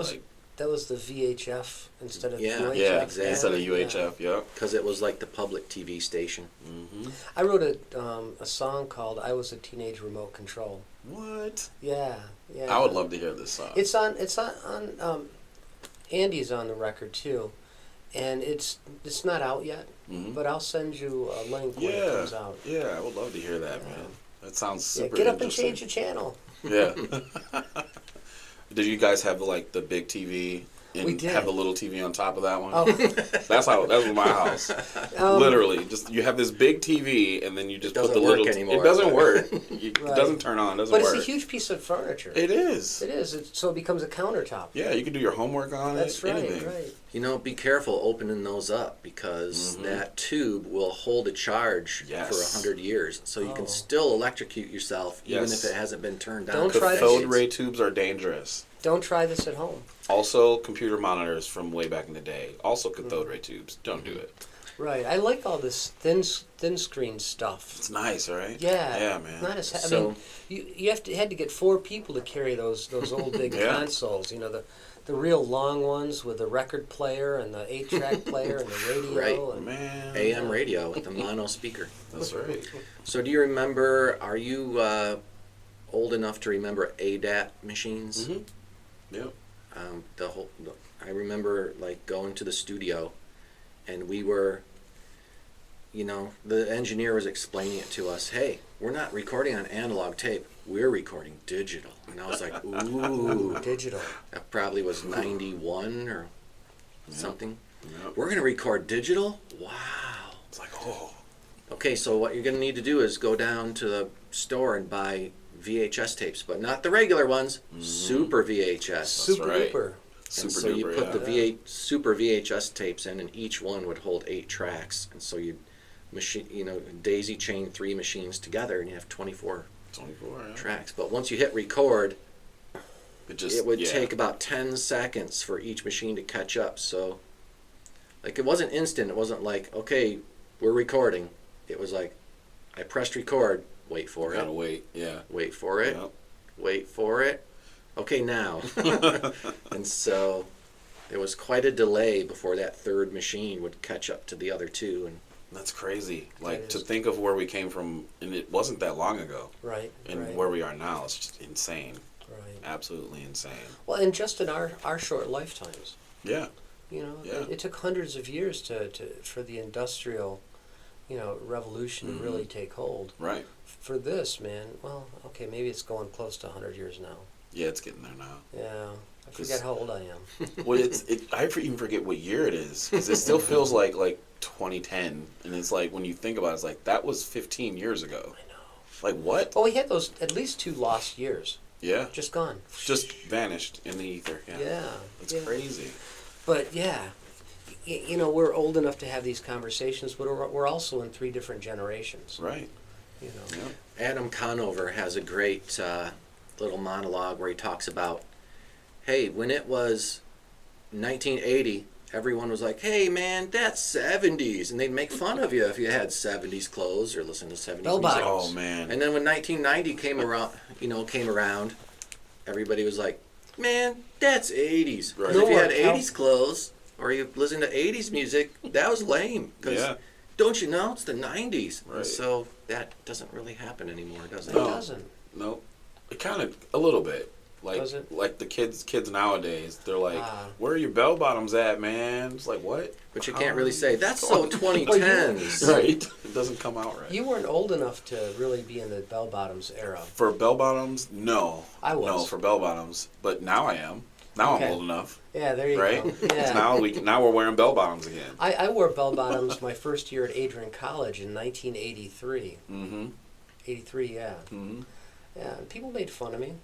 That was the VHF instead of Yeah, UHF. yeah, exactly. instead of UHF, yeah. Because it was like the public TV station. Mm-hmm. I wrote a song called "I Was a Teenage Remote Control." What? Yeah. I would love to hear this song. It's on Andy's on the record too, and it's not out yet. Mhm. But I'll send you a link when it Yeah, comes out. yeah, I would love to hear that, man. That sounds Yeah, super get up and interesting. change the channel. Yeah. Did you guys have the big TV and We did. have the little TV on top of that one? Oh, That was my house. Literally, just you have this big TV and then you just put the Doesn't work little. anymore. It doesn't work. It Right. doesn't turn on. Doesn't but work. it's a huge piece of furniture. It is. It is. So it becomes a countertop. Yeah, you can do your homework on That's it. right. Anything. Right. Be careful opening those up because that tube will hold a charge Yes. for 100 years. So you Oh. can still electrocute yourself even Yes. if it hasn't been turned Don't on. try this. Cathode ray tubes are dangerous. Don't try this at home. Also, computer monitors from way back in the day. Also, cathode ray tubes. Don't do it. Right. I like all this thin screen stuff. It's nice, right? Yeah. Yeah, man. Not as I So- mean, you had to get 4 people to carry those old big Yeah. consoles. The real long ones with the record player and the 8-track player and the radio. Right. And, Man. AM radio with the mono speaker. That's right. So do you remember, are you old enough to remember ADAT machines? Mm-hmm. Yep. I remember going to the studio and we were, the engineer was explaining it to us. Hey, we're not recording on analog tape. We're recording digital. And I was like, ooh. digital. That probably was 91 or something. Yep. We're going to record digital? Wow. It's like, oh. Okay, so what you're going to need to do is go down to the store and buy VHS tapes, but not the regular ones, Super VHS. Super right. duper. And Super so you duper, put yeah. the Super VHS tapes in, and each one would hold 8 tracks. And so you daisy chain 3 machines together, and you have 24 24, yeah. tracks. But once you hit record, It it would take about 10 seconds for each machine to catch up. So, it wasn't instant. It wasn't like, okay, we're recording. It was like, I pressed record, wait for Gotta it, wait, yeah. wait for it, Yep. wait for it. Okay, now. And so there was quite a delay before that third machine would catch up to the other 2. And That's crazy. That To is. think of where we came from, and it wasn't that long ago, Right. and right. where we are now, it's just insane. Right. Absolutely insane. Well, and just in our short lifetimes. Yeah. Yeah. Yeah. It took hundreds of years for the industrial, revolution to really take hold. Right. For this, man, well, okay, maybe it's going close to 100 years now. Yeah, it's getting there now. Yeah. I 'Cause- forget how old I am. Well, I even forget what year it is, because it still feels like 2010, and it's like, when you think about it, it's like, that was 15 years ago. I know. Like, what? Well, we had those at least 2 lost years. Yeah. Just gone. Just vanished in the ether. Yeah. Yeah. It's yeah. crazy. But yeah, we're old enough to have these conversations, but we're also in 3 different generations. Right. You know. Yep. Adam Conover has a great little monologue where he talks about, hey, when it was 1980, everyone was like, hey, man, that's 70s. And they'd make fun of you if you had 70s clothes or listened to 70s Bell music. bottoms. Oh, man. And then when 1990 came around, everybody was like, man, that's 80s. Right. And if you No, had Cal- 80s clothes or you listened to 80s music, that was lame. 'Cause Yeah. don't you know, it's the 90s. And Right. so that doesn't really happen anymore, does it? It No. doesn't. No. It kind of, a little bit. Does it? Like the kids nowadays, they're like, Ah. where are your bell bottoms at, man? It's like, what? But you can't really say, that's so Well, 2010s. Right. It doesn't come out right. You weren't old enough to really be in the bell bottoms era. For bell bottoms, no. I was. No, for bell bottoms. But now I am. Now Okay. I'm old enough, Yeah, there you right? go. Yeah. Now we're wearing bell bottoms again. I wore bell bottoms my first year at Adrian College in 1983. Mm-hmm. 83, yeah. Mm-hmm. Yeah, and people made fun of me.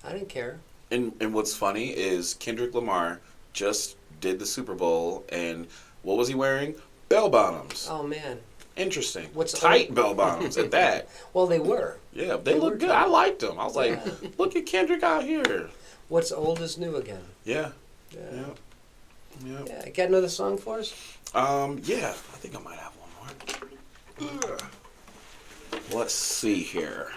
I didn't care. And what's funny is Kendrick Lamar just did the Super Bowl, and what was he wearing? Bell bottoms. Oh, man. Interesting. What's Tight bell bottoms at that. Well, they were. Yeah, they They look were good. tight. I liked them. I was like, Yeah. look at Kendrick out here. What's old is new again. Yeah. Yeah. Yeah. Yeah. Yeah. Got another song for us? Yeah, I think I might have one more. Ugh. Let's see here.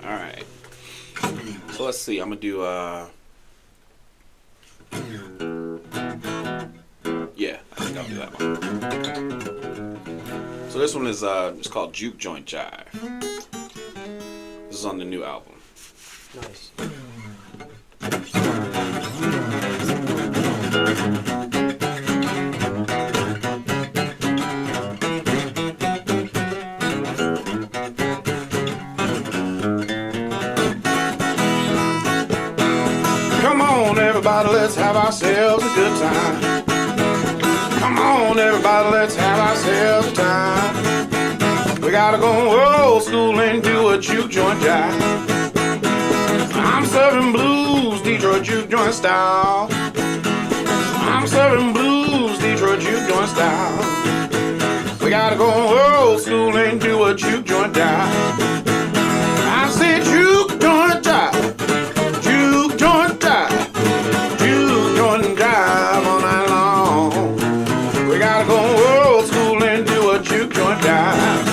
All right. So let's see. I'm gonna do yeah, I think I'll do that one. So this one is it's called Juke Joint Jive. This is on the new album. Nice. Come on, everybody, let's have ourselves a good time. Come on, everybody, let's have ourselves a time. We gotta go old school and do a juke joint jive. I'm serving blues, Detroit juke joint style. I'm serving blues, Detroit juke joint style. We gotta go old school and do a juke joint jive. I said juke joint jive. Juke joint jive, juke joint jive all night long. We gotta go old school and do a juke joint jive.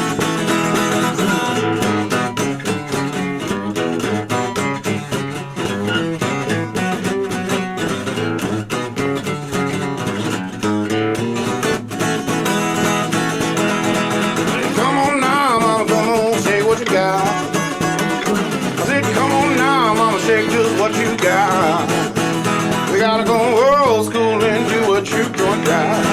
Come on now, mama, come on, shake what you got. I said, come on now, mama, shake just what you got. We gotta go old school and do a juke joint jive.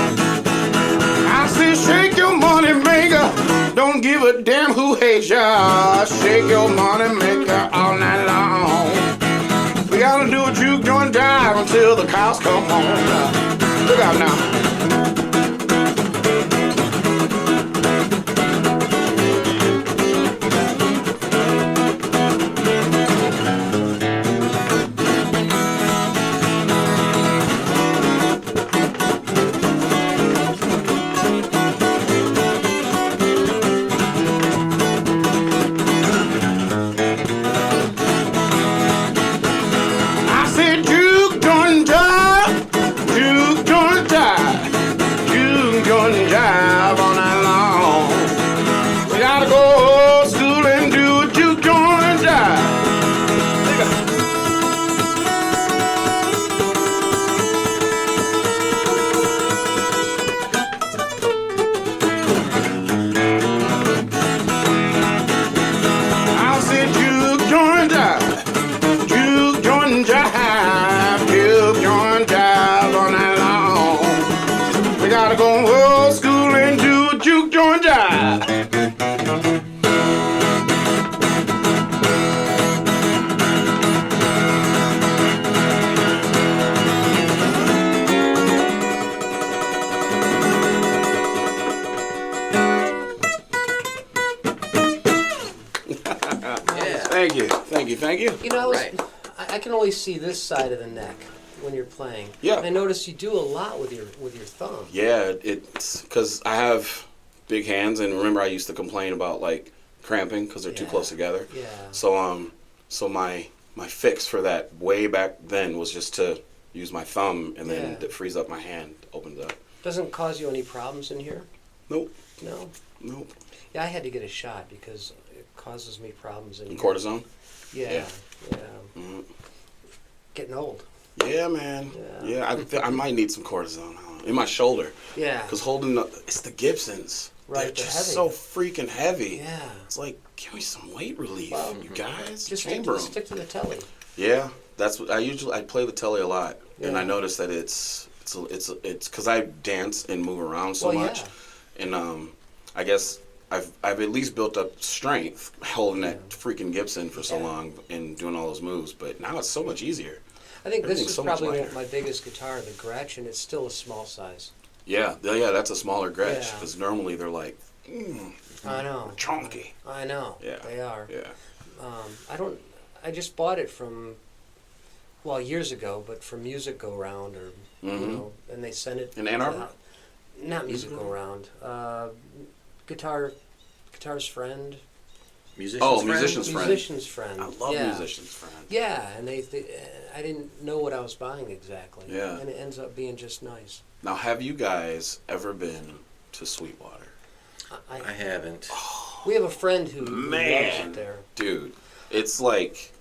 I said, shake your money maker, don't give a damn who hates ya. Shake your money maker all night long. We gotta do a juke joint jive until the cows come home. Look out now. I said juke joint jive, juke joint jive, juke joint jive all night long. We gotta go old school and do a juke joint jive. I said juke joint jive, juke joint jive, juke joint jive all night long. We gotta go old school and do a juke joint jive. Yeah. Thank you, thank you, thank you. You know, I, was, Right. I can only see this side of the neck when you're playing. Yeah. I notice you do a lot with your thumb. Yeah, it's because I have big hands, and remember I used to complain about like cramping because they're too Yeah. close together. Yeah. So my fix for that way back then was just to use my thumb, and then Yeah. it frees up my hand, opens up. Doesn't cause you any problems in here? Nope, No. nope. Yeah, I had to get a shot because it causes me problems in And here. cortisone. Yeah. Yeah. Yeah. Mhm. Getting old. Yeah, man. Yeah. Yeah, I might need some cortisone in my shoulder Yeah. because it's the Gibsons. Right, They're they're just heavy. so freaking heavy. Yeah. It's like, give me some weight relief, Well, you guys. Just Chamber 'em. stick to the telly. Yeah, that's what I play the telly a lot, and Yeah. I notice that it's it's because I dance and move around so Well, much, and I guess I've at least built up strength holding that freaking Gibson for so long and doing all those moves. But now it's so much easier. I think this Everything's is so much probably lighter. my biggest guitar, the Gretchen. It's still a small size. Yeah, that's a smaller Gretsch Yeah. because normally they're like I know. chunky. I know. Yeah, They are. Yeah, I just bought it from, well, years ago, but from Music Go Round, or and they sent it In Ann Arbor? not Music Go Round. Guitar's Friend. Musician's Oh, friend? Musician's Friend. Musician's Friend. I love yeah. Musician's Friend. Yeah, and I didn't know what I was buying exactly. Yeah. And it ends up being just nice. Now, have you guys ever been to Sweetwater? I haven't. We have a friend who loves Man. it there. Dude, it's like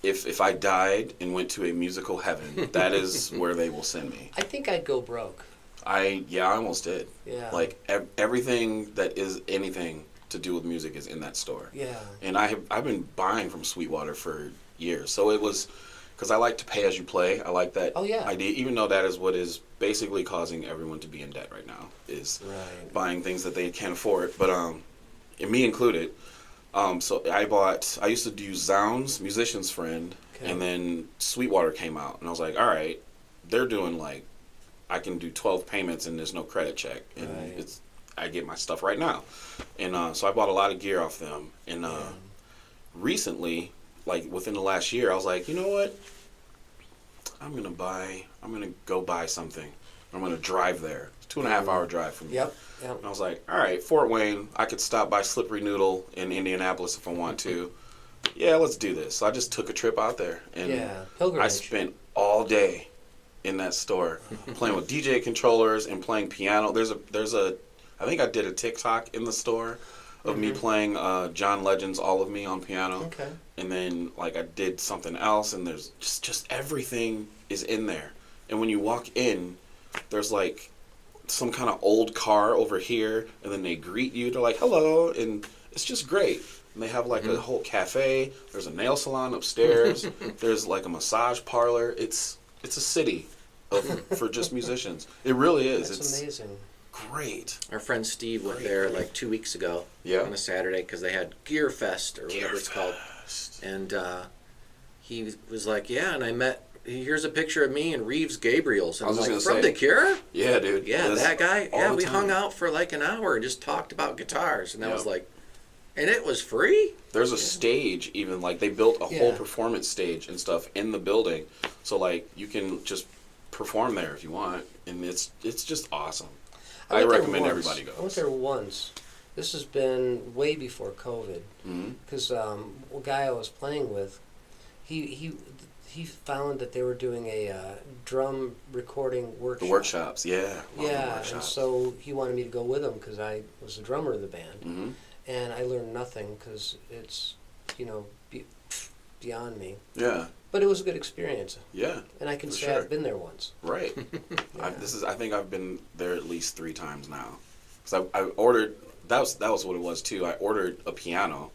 if I died and went to a musical heaven, that is where they will send me. I think I'd go broke. I almost did. Yeah. Like everything that is anything to do with music is in that store. Yeah. And I've been buying from Sweetwater for years. So it was because I like to pay as you play. I like that Oh, yeah. idea, even though that is what is basically causing everyone to be in debt right now, is Right. buying things that they can't afford. But and me included. So I used to do Zounds, Musician's Friend, Okay. and then Sweetwater came out, and I was like, all right, they're doing like, I can do 12 payments and there's no credit check, and Right. I get my stuff right now, and so I bought a lot of gear off them, and recently, like within the last year, I was like, you know what, I'm gonna go buy something. I'm gonna drive there. It's 2.5 hour drive from me. Yep. And I was like, all right, Fort Wayne, I could stop by Slippery Noodle in Indianapolis if I want to. Yeah, let's do this. So I just took a trip out there, and Yeah. Pilgrimage. I spent all day in that store playing with DJ controllers and playing piano. There's a I think I did a TikTok in the store of me playing John Legend's All of Me on piano. Okay. And then like I did something else, and there's just everything is in there. And when you walk in, there's like some kind of old car over here, and then they greet you. They're like, hello, and it's just great. And they have like a whole cafe. There's a nail salon upstairs. There's like a massage parlor. It's a city for just musicians. It really is. That's It's amazing. great. Our friend Steve went there like 2 weeks ago on a Saturday because they had Gear Fest or whatever it's called. And he was like, yeah, and here's a picture of me and Reeves Gabriels. And I was I'm just like, gonna from say. The Cure? Yeah, dude. Yeah, That's that guy. all Yeah, the we time. hung out for like an hour and just talked about guitars. And I was Yep. like, and it was free? There's a stage, even like they built a whole Yeah. performance stage and stuff in the building, so like you can just perform there if you want, and it's just awesome. I went there recommend once. everybody I went goes. there once. This has been way before COVID. Mm-hmm. Because a guy I was playing with, he found that they were doing a drum recording workshop. The workshops, yeah. All the Yeah, and workshops. so he wanted me to go with him because I was the drummer of the band, Mhm. and I learned nothing because it's beyond me. Yeah, But it was a good experience, yeah, and I can For say sure. I've been there once. right. Yeah. I think I've been there at least 3 times now, because I ordered. That was what it was too. I ordered a piano,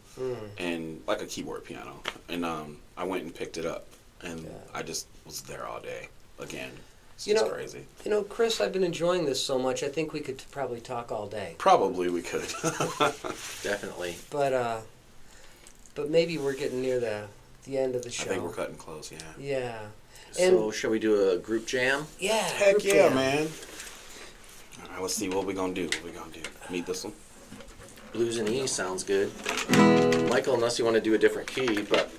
and like a keyboard piano, and I went and picked it up, and Yeah. I just was there all day again. It's You just know- crazy. Chris, I've been enjoying this so much. I think we could probably talk all day. Probably we could. Definitely. But maybe we're getting near the end of the show. I think we're cutting close. Yeah. Yeah. So shall we do a group jam? Yeah. Heck group yeah, jam. man. All right, let's see what we gonna do. Meet this one. Blues and E sounds good. Michael, unless you want to do a different key, but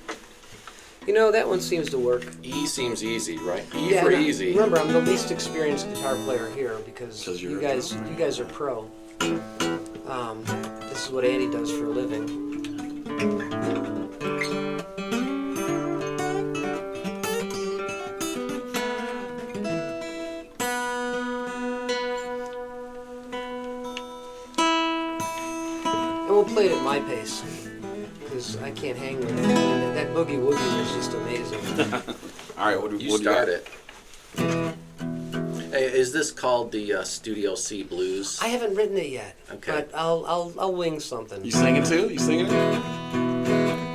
That one seems to work. E seems easy, right? E Yeah, for no, easy. Remember, I'm the least experienced guitar player here because 'Cause you you're a guys are pro. This is what Andy does for a living. And we'll play it at my pace because I can't hang with it. And that boogie woogie is just amazing. All right, what do You you start got? it. Hey, is this called the Studio C Blues? I haven't written it yet, Okay. but I'll wing something. You singing too? You singing it?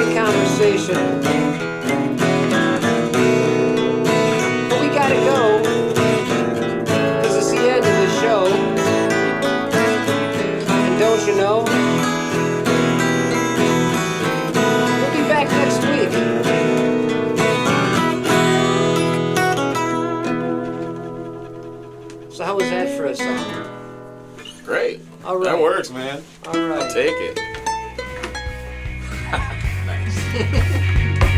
great conversation. But we gotta go, because it's the end of the show. And don't you know, we'll be back next week. So how was that for a song? Great. All right. That works, man. All right. I'll take it. Nice.